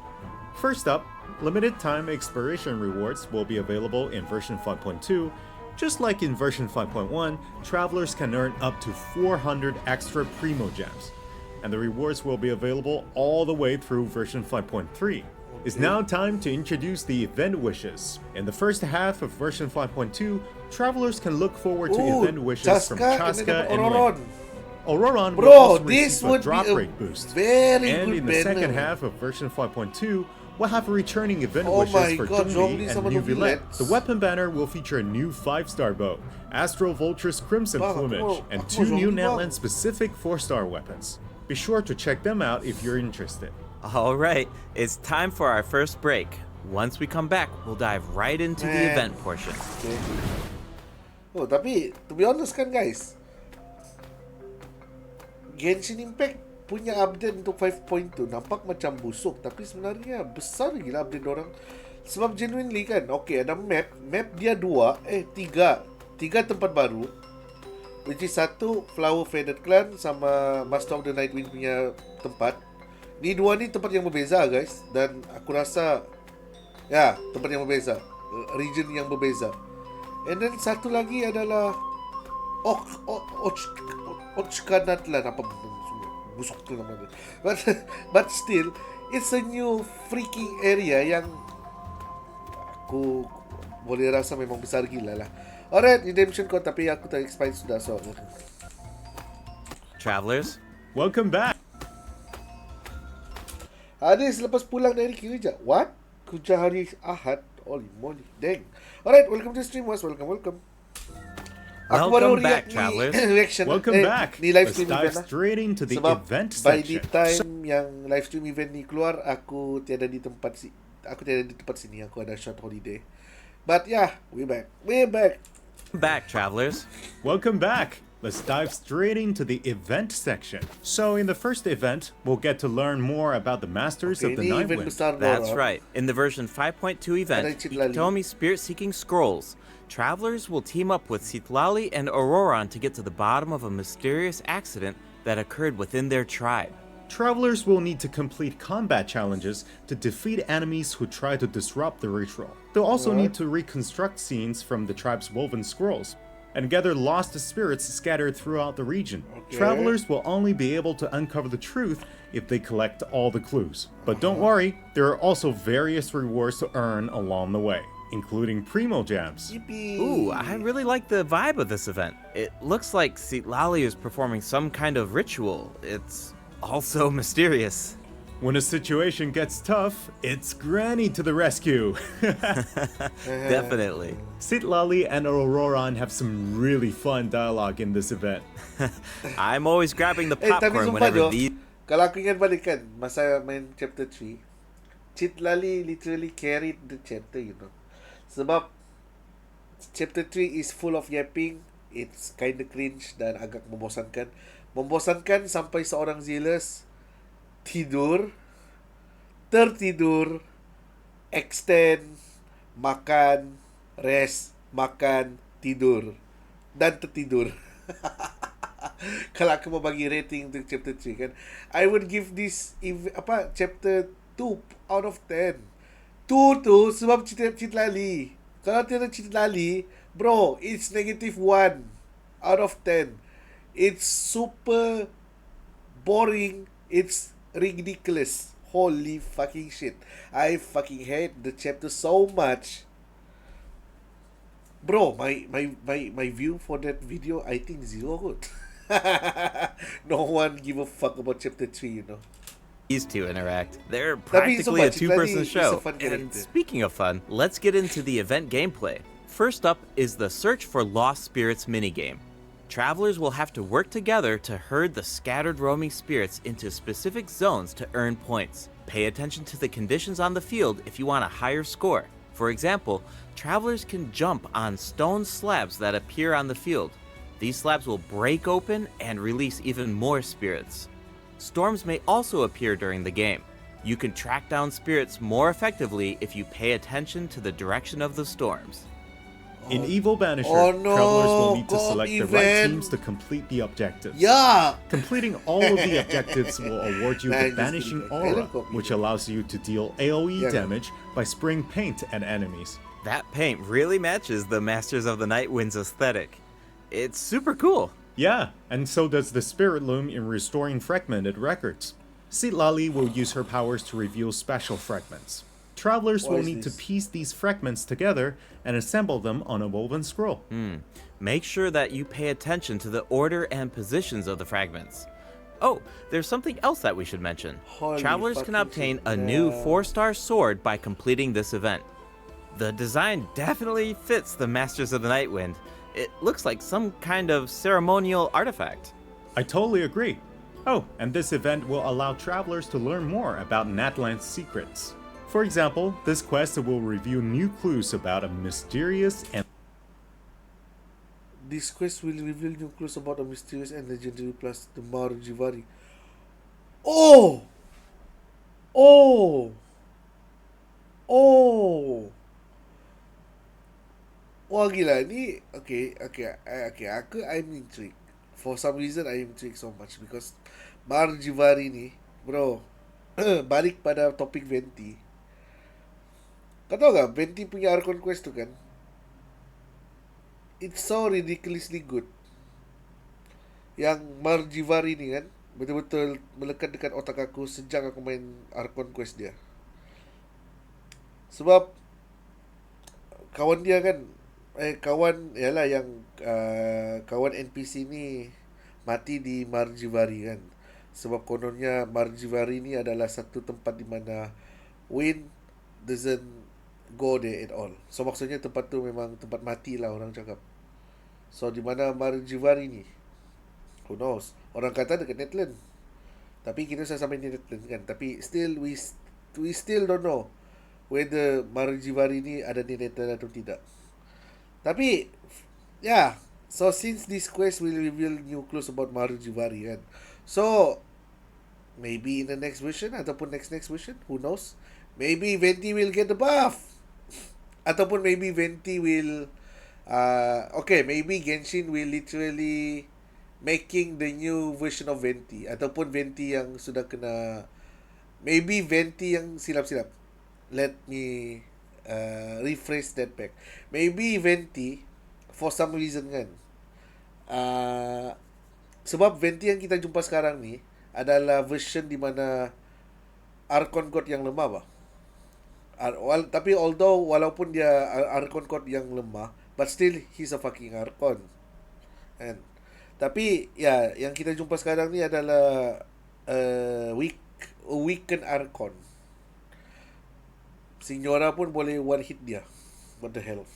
First up, limited time exploration rewards will be available in version 5.2. Just like in version 5.1, travelers can earn up to 400 extra Primo Gems, and the rewards will be available all the way through version 5.3. It's now time to introduce the event wishes. In the first half of version 5.2, travelers can look forward to Ooh, event wishes from Chaska and Auroron. Link. Auroron will Bro, also this receive a would drop be a rate boost. very And good in the second banner. half of version 5.2, we'll have returning event Oh my wishes for God, Dungli zombie and sama New Nobilets. Villette. The weapon banner will feature a new 5-star bow, Astro Vulture's Crimson Bang, Plumage, and ako 2 new zombie bang. Natland-specific 4-star weapons. Be sure to check them out if you're interested. Alright, it's time for our first break. Once we come back, we'll dive right into the Man. event portion. Okay. Oh, tapi to be honest kan guys, Genshin Impact punya update untuk 5.2 nampak macam busuk, tapi sebenarnya besar gila update orang. Sebab genuinely kan, okay, ada map dia tiga tempat baru, which is satu Flower Faded Clan sama Master of the Nightwind punya tempat. Ni dua ni tempat yang berbeza guys, dan aku rasa ya tempat yang berbeza, region yang berbeza. And then satu lagi adalah Ochkanatlan, apa busuk tu nama dia. But still, it's a new freaking area yang aku boleh rasa memang besar gila lah. Alright, redemption code, tapi aku tak expired sudah, so Travelers, Welcome back! Hadis lepas pulang dari kerja. What? Kerja hari Ahad? Holy moly, dang. Alright, welcome to stream, was welcome. Aku baru Welcome back, react travelers. ni reaction Welcome back! ni live Let's stream dive event lah. straight into the Sebab event by the section. time yang live stream event ni keluar, aku tiada di tempat sini. Aku ada short holiday. But yeah, we're back. back, travelers. Welcome back! Let's dive straight into the event section. So in the first event, we'll get to learn more about the Masters Okay, of the ni event Nightwind. besar That's dorang. right. In the version 5.2 event, Ada Citlali. Ikitomi Spirit-Seeking Scrolls, travelers will team up with Citlali and Auroron to get to the bottom of a mysterious accident that occurred within their tribe. Travelers will need to complete combat challenges to defeat enemies who try to disrupt the ritual. They'll also need to reconstruct scenes from the tribe's woven scrolls and gather lost spirits scattered throughout the region. Okay. Travelers will only be able to uncover the truth if they collect all the clues. But don't worry, there are also various rewards to earn along the way, including Primo Gems. Yippee. Ooh, I really like the vibe of this event. It looks like Citlali is performing some kind of ritual. It's also mysterious. When a situation gets tough, it's Granny to the rescue. Definitely. Citlali and Auroran have some really fun dialogue in this event. I'm always grabbing the Tapi popcorn sumpah whenever Jo, these. kalau aku ingat balik kan, masa main chapter 3, Citlali literally carried the chapter, you know. Sebab chapter 3 is full of yapping, it's kinda cringe dan agak membosankan. Membosankan sampai seorang Zealous tidur, tertidur, extend, makan, rest, makan, tidur, dan tertidur. Kalau aku mau bagi rating untuk chapter 3 kan, I would give this chapter 2 out of 10. 2 tu sebab Citlali. Kalau tiada Citlali, bro, it's -1 out of 10. It's super boring. It's ridiculous. Holy fucking shit. I fucking hate the chapter so much. Bro, my view for that video, I think 0 good. No one give a fuck about chapter 3, you know. These two interact. They're Tapi practically a sumpah, two-person Citlali is a show. fun And character. speaking of fun, let's get into the event gameplay. First up is the Search for Lost Spirits minigame. Travelers will have to work together to herd the scattered roaming spirits into specific zones to earn points. Pay attention to the conditions on the field if you want a higher score. For example, travelers can jump on stone slabs that appear on the field. These slabs will break open and release even more spirits. Storms may also appear during the game. You can track down spirits more effectively if you pay attention to the direction of the storms. In Evil Banisher, Oh no, travelers will need to co-op select the right event. teams to complete the objectives. Yeah. Completing all of the objectives will award you Nah, the just Banishing kidding, guys. I Aura, love co-op which event. allows you to deal AoE Yeah. damage by spraying paint at enemies. That paint really matches the Masters of the Night Wind's aesthetic. It's super cool. Yeah, and so does the Spirit Loom in restoring fragmented records. Citlali will use her powers to reveal special fragments. Travelers What will is need to this? piece these fragments together and assemble them on a woven scroll. Make sure that you pay attention to the order and positions of the fragments. Oh, there's something else that we should mention. Holy Travelers can fucking obtain a shit, new yeah. 4-star sword by completing this event. The design definitely fits the Masters of the Night Wind. It looks like some kind of ceremonial artifact. I totally agree. Oh, and this event will allow travelers to learn more about Natland's secrets. For example, this quest will reveal new clues about a mysterious and This quest will reveal new clues about a mysterious and legendary plus the Marjivari. Oh! Oh! Oh! Wah gila ni. Okay, I'm intrigued. For some reason I'm intrigued so much because Marjivari ni, bro. Balik pada topik Venti. Kau tahu gak Venti punya Archon quest tu kan? It's so ridiculously good. Yang Marjivari ni kan, betul-betul melekat dekat otak aku sejak aku main Archon quest dia. Sebab kawan dia kan, kawan yalah yang kawan NPC ni mati di Marjivari kan. Sebab kononnya Marjivari ni adalah satu tempat di mana Wind doesn't go there at all. So maksudnya tempat tu memang tempat mati lah orang cakap. So di mana Marjivari ni, who knows, orang kata dekat Netland, tapi kita sudah sampai di Netland kan. Tapi still we still don't know whether Marjivari ni ada di Netland atau tidak. Tapi yeah, so since this quest will reveal new clues about Marjivari kan, so maybe in the next version ataupun next version, who knows, maybe Venti will get the buff. Ataupun maybe Venti will maybe Genshin will literally making the new version of Venti. Ataupun Venti yang sudah kena, maybe Venti yang silap-silap. Let me rephrase that back. Maybe Venti for some reason kan, sebab Venti yang kita jumpa sekarang ni adalah version di mana Archon God yang lemah bah. Tapi walaupun dia Archon God yang lemah, but still he's a fucking Archon. And tapi ya, yang kita jumpa sekarang ni adalah weak weaken Archon. Signora pun boleh one hit dia. What the hell?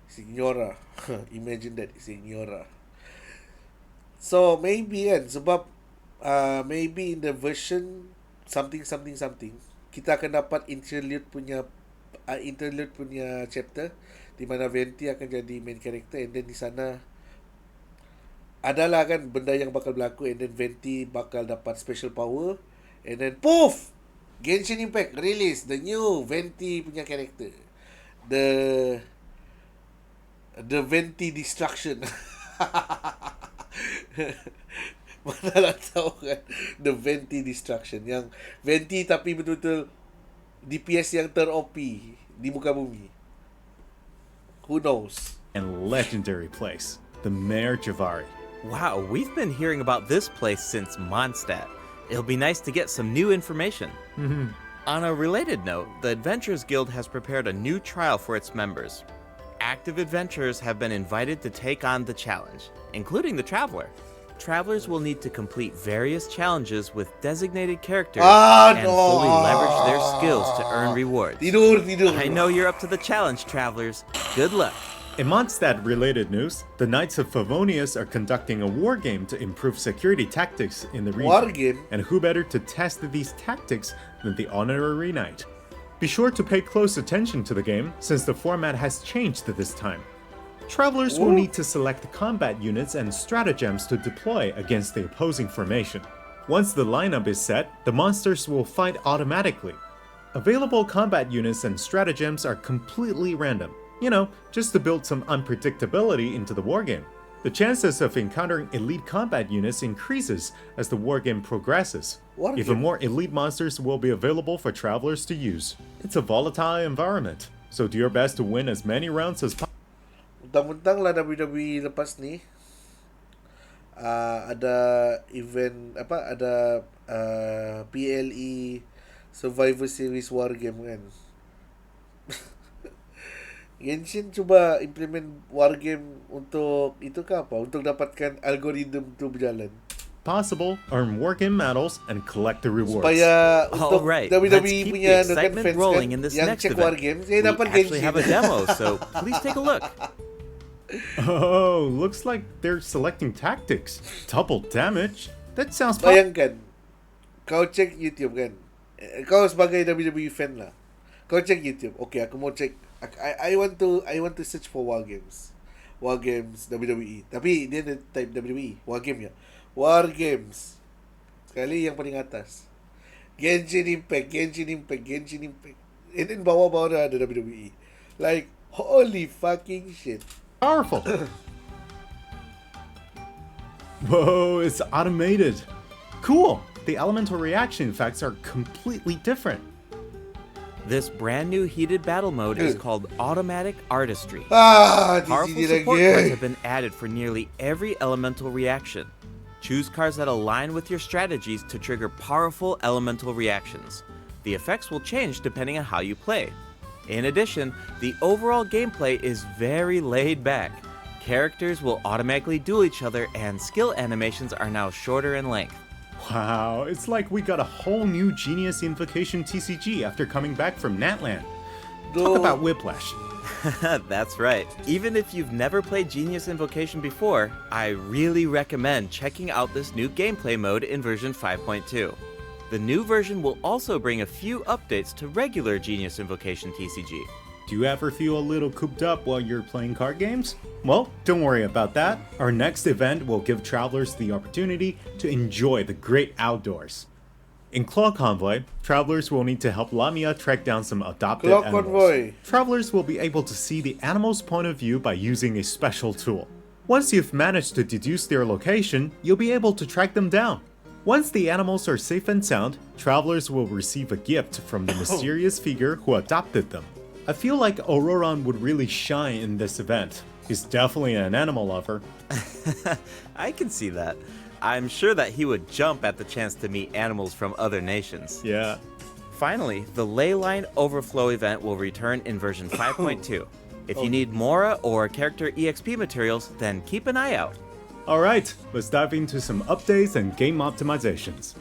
Signora. Imagine that, Signora. So maybe kan, sebab maybe in the version something kita akan dapat interlude punya chapter di mana Venti akan jadi main character, and then di sana adalah kan benda yang bakal berlaku, and then Venti bakal dapat special power, and then poof, Genshin Impact release the new Venti punya character, the Venti Destruction. Mana lah tahu kan, the Venti Destruction, yang Venti tapi betul-betul DPS yang ter-OP di muka bumi. Who knows? And legendary place, the Mare Javari. Wow, we've been hearing about this place since Mondstadt. It'll be nice to get some new information. On a related note, the Adventurers Guild has prepared a new trial for its members. Active adventurers have been invited to take on the challenge, including the Traveler. Travelers will need to complete various challenges with designated characters and fully leverage their skills to earn rewards. Tidur. I know you're up to the challenge, Travelers. Good luck. In Mondstadt-related news, the Knights of Favonius are conducting a war game to improve security tactics in the region. War game? And who better to test these tactics than the Honorary Knight? Be sure to pay close attention to the game, since the format has changed this time. Travelers will need to select combat units and stratagems to deploy against the opposing formation. Once the lineup is set, the monsters will fight automatically. Available combat units and stratagems are completely random, just to build some unpredictability into the wargame. The chances of encountering elite combat units increases as the wargame progresses. Even more elite monsters will be available for travelers to use. It's a volatile environment, so do your best to win as many rounds as possible. Mentang-mentang lah WWE lepas ni ada event ada PLE Survivor Series War Game kan. Genshin cuba implement War Game untuk itu ke apa? Untuk dapatkan algoritma tu berjalan. Possible, earn wargame medals and collect the rewards. Supaya untuk Alright, WWE let's keep punya the excitement fans rolling kan, in this yang next check event. War Game, saya We dapat actually Genshin. have a demo, so please take a look. Oh, looks like they're selecting tactics. Double damage? That sounds fun. Bayangkan, kau check YouTube kan, kau sebagai WWE fan lah, kau check YouTube. Okay, aku mau check. I want to search for War Games WWE. Tapi dia ada type WWE War Game ya. War Games. Sekali yang paling atas. Genshin Impact. And then bawah-bawah ada WWE. Like, holy fucking shit. Powerful. Whoa, it's automated. Cool. The elemental reaction effects are completely different. This brand new heated battle mode is called Automatic Artistry. Di Powerful sini support cards lagi. have been added for nearly every elemental reaction. Choose cards that align with your strategies to trigger powerful elemental reactions. The effects will change depending on how you play. In addition, the overall gameplay is very laid back. Characters will automatically duel each other, and skill animations are now shorter in length. Wow, it's like we got a whole new Genius Invocation TCG after coming back from Natland. Talk about whiplash. That's right. Even if you've never played Genius Invocation before, I really recommend checking out this new gameplay mode in version 5.2. The new version will also bring a few updates to regular Genius Invocation TCG. Do you ever feel a little cooped up while you're playing card games? Well, don't worry about that. Our next event will give travelers the opportunity to enjoy the great outdoors. In Claw Convoy, travelers will need to help Lamia track down some adopted Claw animals. Convoy. Travelers will be able to see the animal's point of view by using a special tool. Once you've managed to deduce their location, you'll be able to track them down. Once the animals are safe and sound, travelers will receive a gift from the mysterious figure who adopted them. I feel like Auroron would really shine in this event. He's definitely an animal lover. I can see that. I'm sure that he would jump at the chance to meet animals from other nations. Yeah. Finally, the Leyline Overflow event will return in version 5.2. If you need Mora or character EXP materials, then keep an eye out. Alright, let's dive into some updates and game optimizations.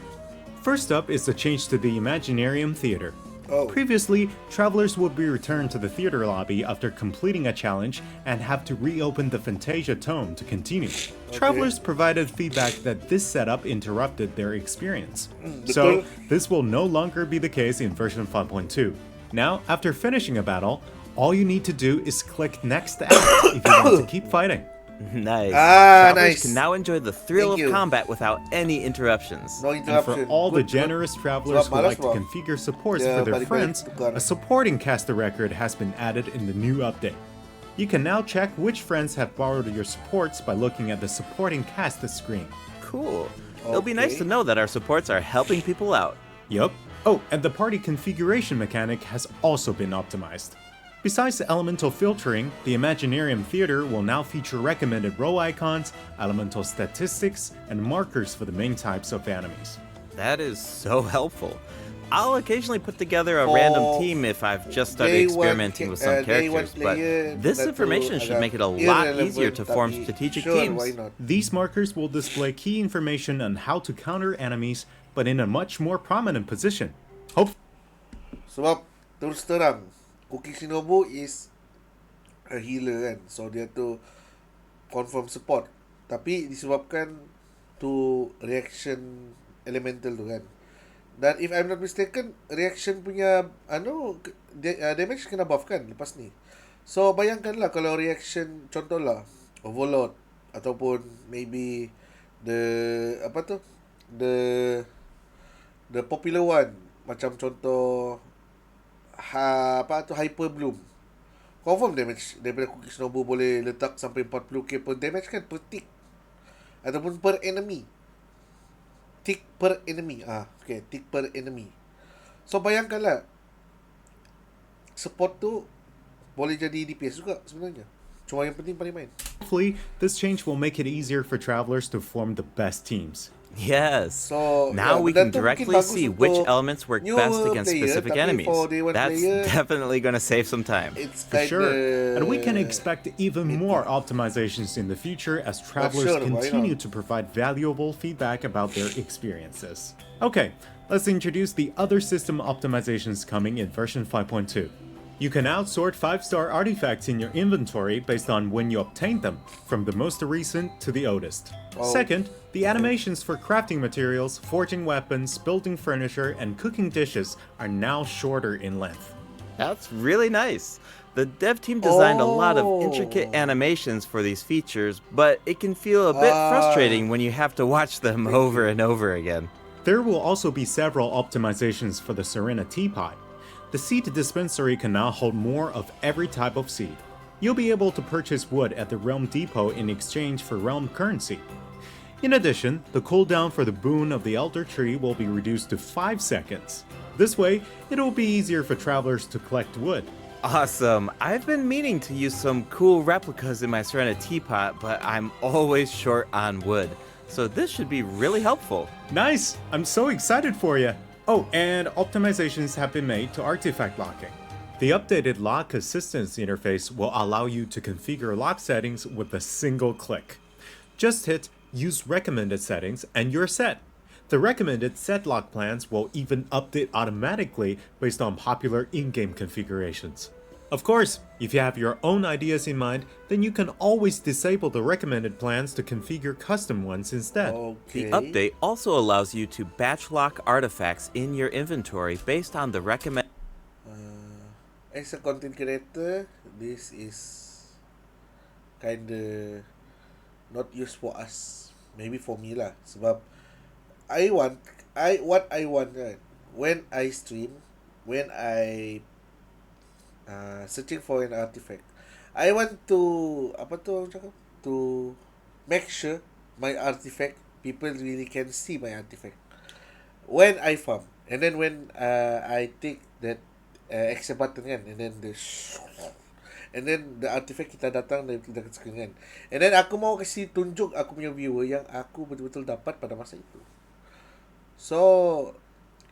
First up is the change to the Imaginarium Theater. Oh. Previously, travelers would be returned to the theater lobby after completing a challenge and have to reopen the Fantasia Tome to continue. Travelers provided feedback that this setup interrupted their experience. So, this will no longer be the case in version 5.2. Now, after finishing a battle, all you need to do is click Next Act if you want to keep fighting. Nice. Ah, Travelers nice. can now enjoy the thrill Thank of you. combat without any interruptions. No And interruption. for all the Good, generous travelers who Sebab like to malas, bro. configure supports Yeah, for their balik-balik friends, tukar. a supporting caster record has been added in the new update. You can now check which friends have borrowed your supports by looking at the supporting cast screen. Cool. It'll be nice Okay. to know that our supports are helping people out. Yup. Oh, and the party configuration mechanic has also been optimized. Besides the elemental filtering, the Imaginarium Theater will now feature recommended row icons, elemental statistics, and markers for the main types of enemies. That is so helpful. I'll occasionally put together a For random team if I've just started day one experimenting with some day one characters, but player, this that information tu should make it a agak lot irrelevant, easier to form tapi strategic sure, teams. why not? These markers will display key information on how to counter enemies, but in a much more prominent position. Hope Sebab terus terang, Cookie Shinobu is a healer kan. So dia tu confirm support. Tapi disebabkan tu reaction elemental tu kan. Dan if I'm not mistaken, reaction punya damage kena buff kan lepas ni. So bayangkanlah kalau reaction contohlah overload ataupun maybe the the popular one macam contoh hyper bloom. Confirm damage daripada Cookie Shinobu boleh letak sampai 40k per damage kan per tick ataupun per enemy. Tick per enemy. Okay, tick per enemy. So bayangkanlah support tu boleh jadi DPS juga sebenarnya. Cuma yang penting paling main. Hopefully, this change will make it easier for travelers to form the best teams. Yes. So, now yeah, we dan can tu mungkin directly bagus see untuk which elements work new best against player, specific tapi enemies. for day one That's player, definitely going to save some time. It's For kinda, sure. And we can expect even more optimizations in the future as travelers sure, why continue not? to provide valuable feedback about their experiences. Okay, let's introduce the other system optimizations coming in version 5.2. You can now sort 5-star artifacts in your inventory based on when you obtained them, from the most recent to the oldest. Second, the animations for crafting materials, forging weapons, building furniture, and cooking dishes are now shorter in length. That's really nice. The dev team designed a lot of intricate animations for these features, but it can feel a bit frustrating when you have to watch them over and over again. There will also be several optimizations for the Seiren teapot. The seed dispensary can now hold more of every type of seed. You'll be able to purchase wood at the Realm Depot in exchange for Realm currency. In addition, the cooldown for the boon of the Elder Tree will be reduced to 5 seconds. This way, it'll be easier for travelers to collect wood. Awesome. I've been meaning to use some cool replicas in my Seiren teapot, but I'm always short on wood. So this should be really helpful. Nice! I'm so excited for you! Oh, and optimizations have been made to artifact locking. The updated lock assistance interface will allow you to configure lock settings with a single click. Just hit Use Recommended Settings and you're set. The recommended set lock plans will even update automatically based on popular in-game configurations. Of course, if you have your own ideas in mind, then you can always disable the recommended plans to configure custom ones instead. The update also allows you to batch lock artifacts in your inventory based on the recommended. As a content creator, this is kinda not used for us. Maybe for me lah. Sebab what I want kan, when I stream, when I searching for an artifact, I want to to make sure my artifact people really can see my artifact when I farm, and then when I take that accept button kan, and then the artifact kita datang dan kita screen kan, and then aku mau kasi tunjuk aku punya viewer yang aku betul-betul dapat pada masa itu. So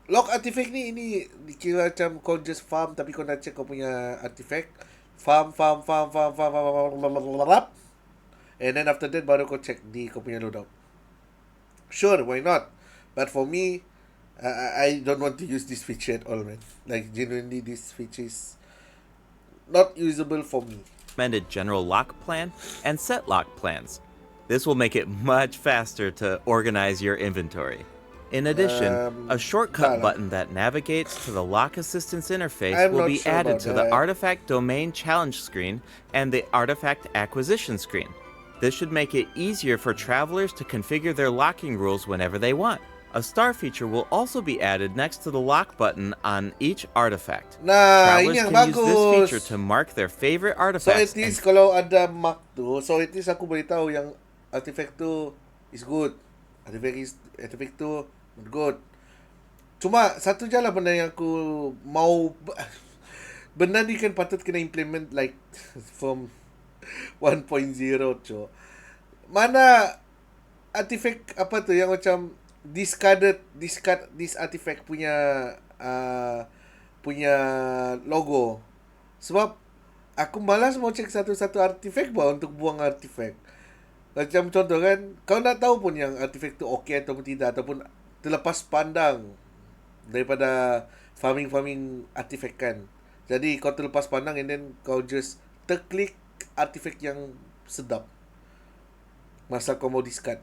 lock artifact ni ini dikira macam kau just farm tapi kau nak check kau punya artifact. Farm. And then after that baru kau check di kau punya loadout. Sure, why not? But for me, I don't want to use this feature at all, man. Like, genuinely, this feature is not usable for me. Recommended general lock plan and set lock plans. This will make it much faster to organize your inventory. In addition, a shortcut button that navigates to the lock assistance interface I'm will not be sure added about to the that. artifact domain challenge screen and the artifact acquisition screen. This should make it easier for travelers to configure their locking rules whenever they want. A star feature will also be added next to the lock button on each artifact. Nah, Travelers ini yang can use this bagus. feature to mark their favorite So artifacts at least and kalau ada mark tu, so at least aku boleh tahu yang artifact tu is good. Artifact tu not good. Cuma satu je lah benda yang aku mau benda ni kan patut kena implement like from 1.0 co. Mana artifact apa tu yang macam discard this artifact punya punya logo. Sebab aku malas mau cek satu-satu artifact untuk buang artifact. Macam contoh kan, kau nak tahu pun yang artifact tu okey ataupun tidak, ataupun terlepas pandang daripada farming artifact kan. Jadi kau terlepas pandang and then kau just terklik artifact yang sedap masa kau mau discard.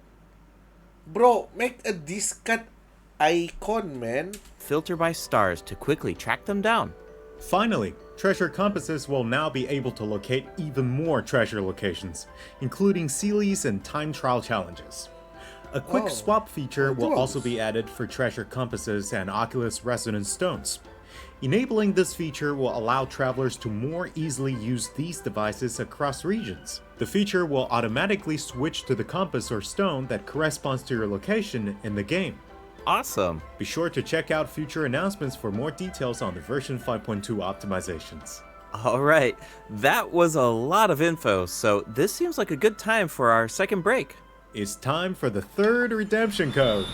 Bro, make a discard icon, man. filter by stars to quickly track them down. Finally, treasure compasses will now be able to locate even more treasure locations, including Sealies and time trial challenges. A quick swap feature will also be added for treasure compasses and Oculus resonance stones. Enabling this feature will allow travelers to more easily use these devices across regions. The feature will automatically switch to the compass or stone that corresponds to your location in the game. Awesome. Be sure to check out future announcements for more details on the version 5.2 optimizations. All right, that was a lot of info, so this seems like a good time for our second break. It's time for the third redemption code.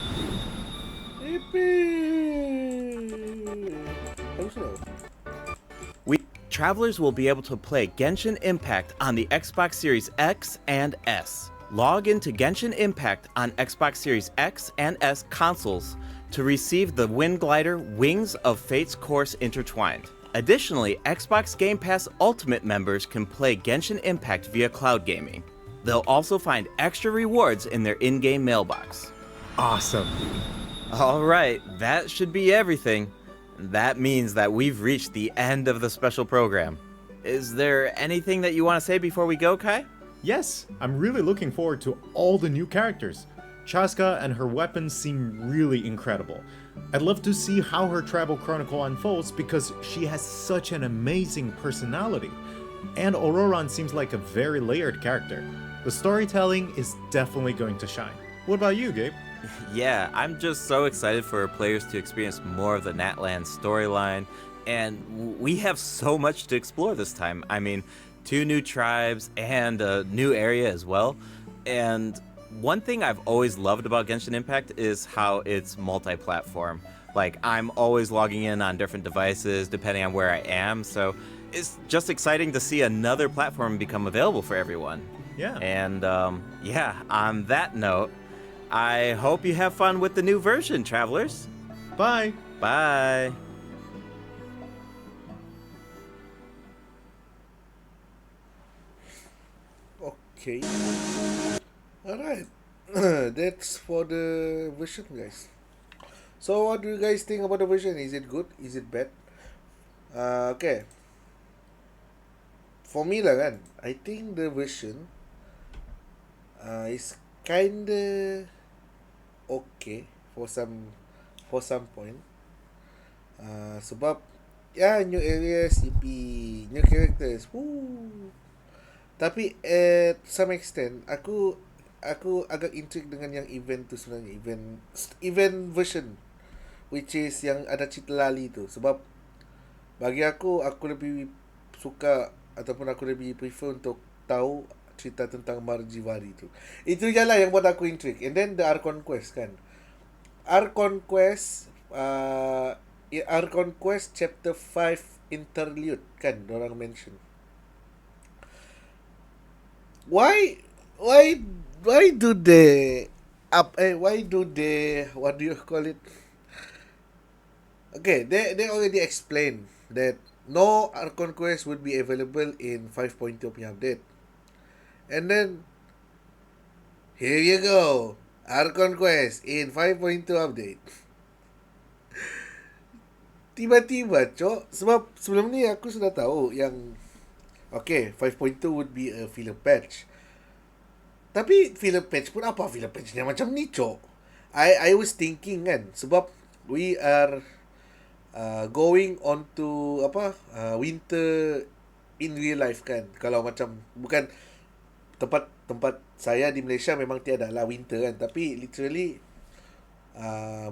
Travelers will be able to play Genshin Impact on the Xbox Series X and S. Log into Genshin Impact on Xbox Series X and S consoles to receive the Wind Glider Wings of Fate's Course Intertwined. Additionally, Xbox Game Pass Ultimate members can play Genshin Impact via cloud gaming. They'll also find extra rewards in their in-game mailbox. Awesome. All right, that should be everything. That means that we've reached the end of the special program. Is there anything that you want to say before we go, Kai? Yes, I'm really looking forward to all the new characters. Chaska and her weapons seem really incredible. I'd love to see how her travel chronicle unfolds because she has such an amazing personality. And Auroran seems like a very layered character. The storytelling is definitely going to shine. What about you, Gabe? Yeah, I'm just so excited for players to experience more of the Natlan storyline, and we have so much to explore this time. I mean, 2 new tribes and a new area as well. And one thing I've always loved about Genshin Impact is how it's multi-platform. Like, I'm always logging in on different devices depending on where I am, so it's just exciting to see another platform become available for everyone. Yeah. And yeah, on that note, I hope you have fun with the new version, travelers. Bye. Bye. Okay. Alright. That's for the version, guys. So what do you guys think about the version? Is it good? Is it bad? Okay. For me lah kan, I think the version is kinda okay for some point. Sebab ya, new areas, CP, new characters. Woo. Tapi at some extent aku agak intrigued dengan yang event tu sebenarnya, event version, which is yang ada cerita lali tu. Sebab bagi aku lebih suka ataupun aku lebih prefer untuk tahu cerita tentang Marjivari tu. Itu je lah yang buat aku intrigued. And then the Archon Quest kan. Archon Quest chapter 5 interlude kan dorang mention. Why do they what do you call it? Okay, they already explained that no Archon Quest would be available in 5.2 punya update. And then, here you go. Archon Quest in 5.2 update. Tiba-tiba, cok. Sebab sebelum ni aku sudah tahu yang okay, 5.2 would be a filler patch. Tapi filler patch pun apa filler patchnya macam ni, cok. I was thinking kan, sebab we are going on to winter in real life kan. Kalau macam bukan tempat saya di Malaysia memang tiada lah winter kan, tapi literally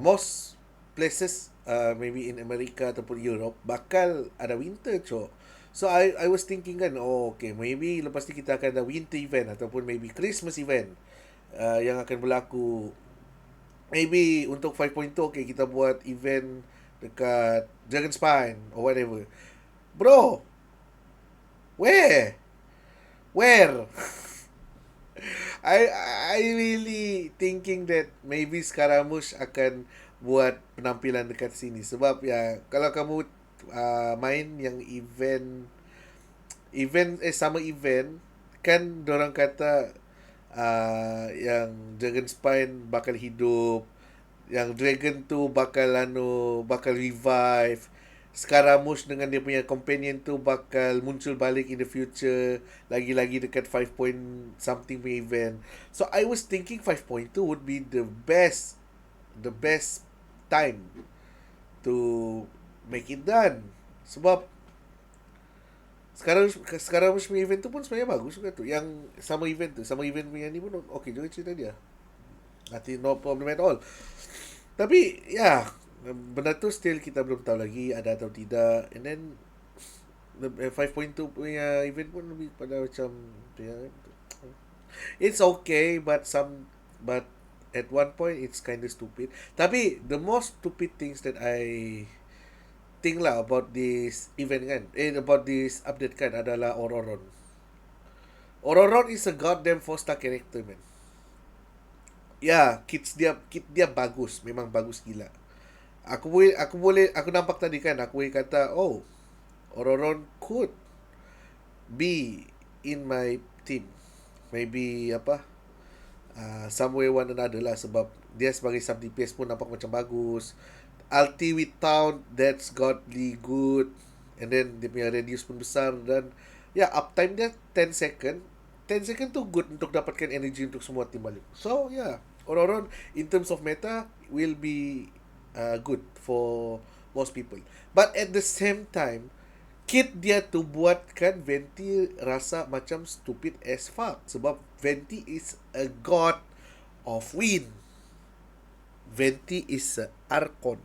most places maybe in America ataupun Europe bakal ada winter, cok. So I was thinking kan, oh okay, maybe lepas ni kita akan ada winter event ataupun maybe Christmas event yang akan berlaku. Maybe untuk 5.2 okay, kita buat event dekat Dragon Spine or whatever. Bro, where I really thinking that maybe Scaramouche akan buat penampilan dekat sini. Sebab ya, kalau kamu main yang summer event kan, dorang kata yang Dragon Spine bakal hidup, yang Dragon tu bakal revive, Scaramouche dengan dia punya companion tu bakal muncul balik in the future, lagi-lagi dekat 5 point something punya event. So I was thinking 5.2 would be the best time to make it done. Sebab sekarang punya event tu pun sebenarnya bagus juga tu. Yang summer event punya ni pun okay juga cerita dia. Nanti no problem at all. Tapi ya, benda tu still kita belum tahu lagi ada atau tidak. And then 5.2 punya event pun lebih pada macam ya, it's okay, but at one point it's kind of stupid. Tapi the most stupid things that I think lah about this event kan, about this update kan, adalah Ororon. Ororon is a goddamn 4-star character, man. Ya, kit dia bagus, memang bagus gila. Aku nampak tadi kan, aku boleh kata, oh, Ororon could be in my team. Maybe somewhere one another lah, sebab dia sebagai sub DPS pun nampak macam bagus. Ulti with Town, that's godly good. And then dia punya radius pun besar. Dan ya, uptime dia 10 second. 10 second tu good untuk dapatkan energy untuk semua tim balik. So yeah, Ororon in terms of meta will be good for most people. But at the same time, kit dia tu buatkan Venti rasa macam stupid as fuck. Sebab Venti is a god of wind. Venti is a Archon.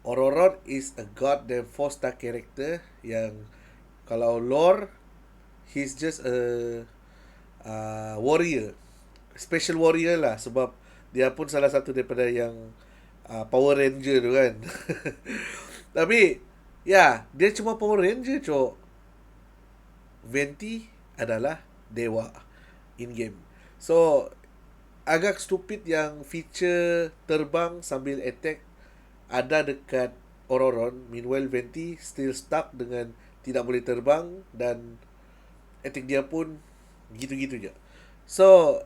Ororon is a goddamn 4-star character yang kalau lore, he's just a warrior. Special warrior lah, sebab dia pun salah satu daripada yang Power Ranger tu kan. Tapi ya, dia cuma Power Ranger, cok. Venti adalah dewa in game. So agak stupid yang feature terbang sambil attack ada dekat Ororon. Meanwhile Venti still stuck dengan tidak boleh terbang dan attack dia pun gitu-gitu je. So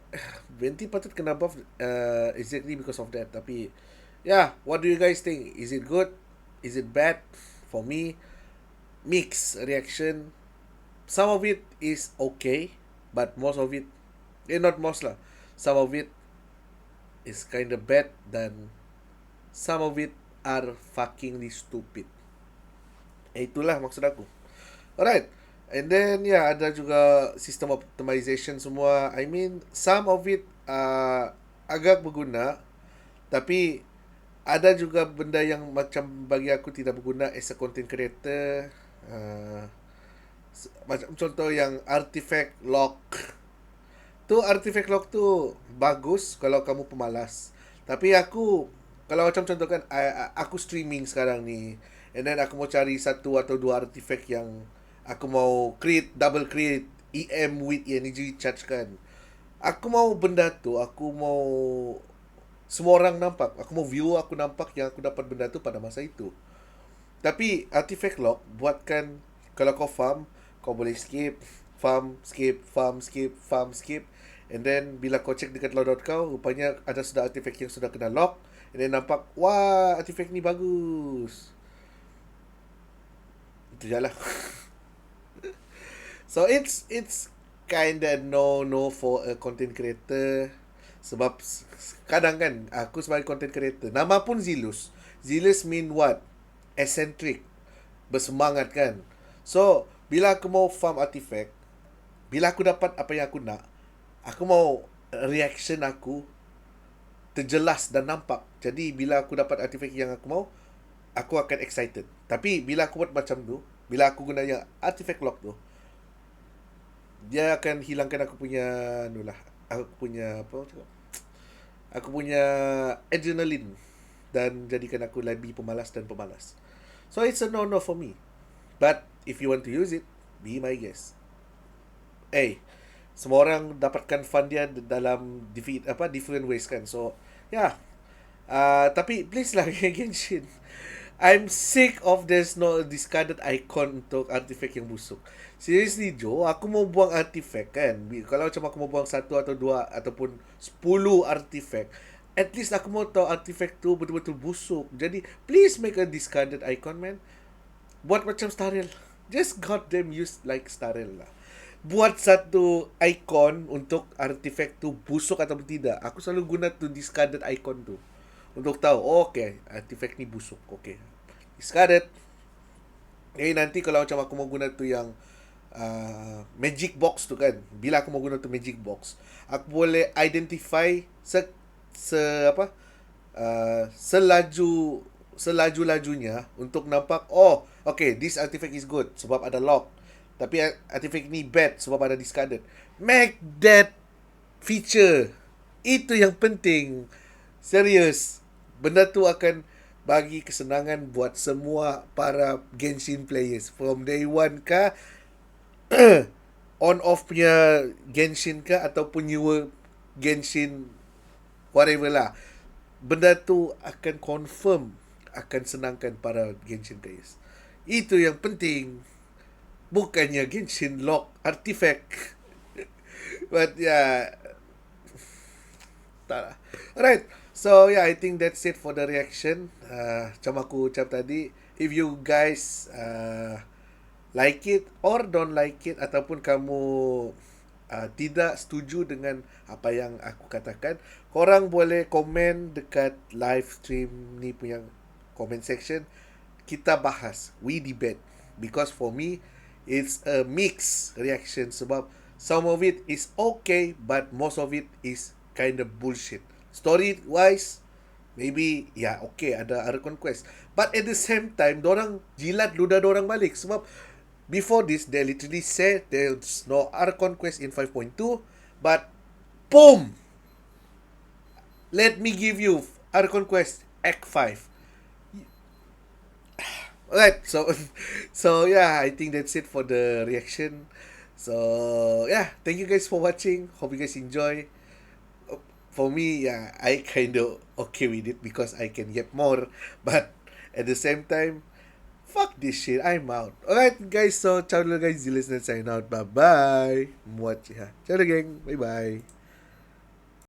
Venti patut kena buff exactly because of that. Tapi yeah, what do you guys think? Is it good? Is it bad? For me, mixed reaction. Some of it is okay, but most of it, not most lah, some of it is kind of bad, dan some of it are fuckingly stupid. Itulah maksud aku. Alright. And then yeah, ada juga sistem optimization semua. I mean, some of it agak berguna, tapi ada juga benda yang macam bagi aku tidak berguna as a content creator. Macam contoh yang artifact lock. Artifact lock tu bagus kalau kamu pemalas. Tapi aku, kalau macam contoh kan, aku streaming sekarang ni, and then aku mau cari 1 atau 2 artifact yang aku mau double create EM with energy charge kan. Aku mau benda tu, aku mau semua orang nampak. Aku mau view aku nampak yang aku dapat benda tu pada masa itu. Tapi artifact lock buatkan kalau kau farm, kau boleh skip, farm, skip, farm, skip, farm, skip. And then bila kau check dekat loadout kau, rupanya ada sudah artifact yang sudah kena lock. And then nampak, wah, artifact ni bagus. Itu je lah. So it's kinda no for a content creator. Sebab kadang kan aku sebagai content creator, nama pun Zealous. Zealous mean what? Eccentric, bersemangat kan. So bila aku mau farm artifact, bila aku dapat apa yang aku nak, aku mau reaction aku terjelas dan nampak. Jadi bila aku dapat artifact yang aku mau, aku akan excited. Tapi bila aku buat macam tu, bila aku guna yang artifact lock tu, dia akan hilangkan aku punya aku punya adrenaline dan jadikan aku lebih pemalas dan pemalas. So it's a no for me. But if you want to use it, be my guest. Semua orang dapatkan fun dia dalam different ways kan. So yeah. Tapi please lah Genshin, I'm sick of there's no discarded icon untuk artifact yang busuk. Seriously Joe, aku mau buang artifact kan. Kalau macam aku mau buang 1 atau 2 ataupun 10 artifact, at least aku mau tahu artifact tu betul-betul busuk. Jadi please make a discarded icon, man. Buat macam Starrel. Just goddamn use like Starrel lah. Buat satu icon untuk artifact tu busuk atau tidak. Aku selalu guna tu discarded icon tu untuk tahu, okay, artifact ni busuk. Okay, discarded. Nanti kalau macam aku mau guna tu yang magic box tu kan, bila aku mau guna tu magic box, aku boleh identify selaju-lajunya untuk nampak, oh, okay, this artifact is good sebab ada lock. Tapi artifact ni bad sebab ada discarded. Make that feature. Itu yang penting. Serius. Benda tu akan bagi kesenangan buat semua para Genshin players. From day 1 kah, on-off punya Genshin kah, ataupun newer Genshin, whatever lah. Benda tu akan confirm akan senangkan para Genshin players. Itu yang penting. Bukannya Genshin lock artifact. But yeah, tak lah. Alright, so yeah, I think that's it for the reaction. Macam aku ucap tadi, if you guys like it or don't like it, ataupun kamu tidak setuju dengan apa yang aku katakan, korang boleh komen dekat live stream ni punya comment section. Kita bahas, we debate. Because for me, it's a mixed reaction sebab some of it is okay, but most of it is kind of bullshit. Story wise, maybe okay, ada conquest, but at the same time dorang jilat ludah dorang balik sebab before this they literally said there's no conquest in 5.2, but boom, let me give you conquest Act 5. Alright, so yeah, I think that's it for the reaction. So yeah, thank you guys for watching. Hope you guys enjoy. For me, I kind of okay with it because I can get more. But at the same time, fuck this shit. I'm out. Alright guys, so ciao dulu guys. Zealous and sign out. Bye bye. Muat ya. Ciao gang. Bye bye.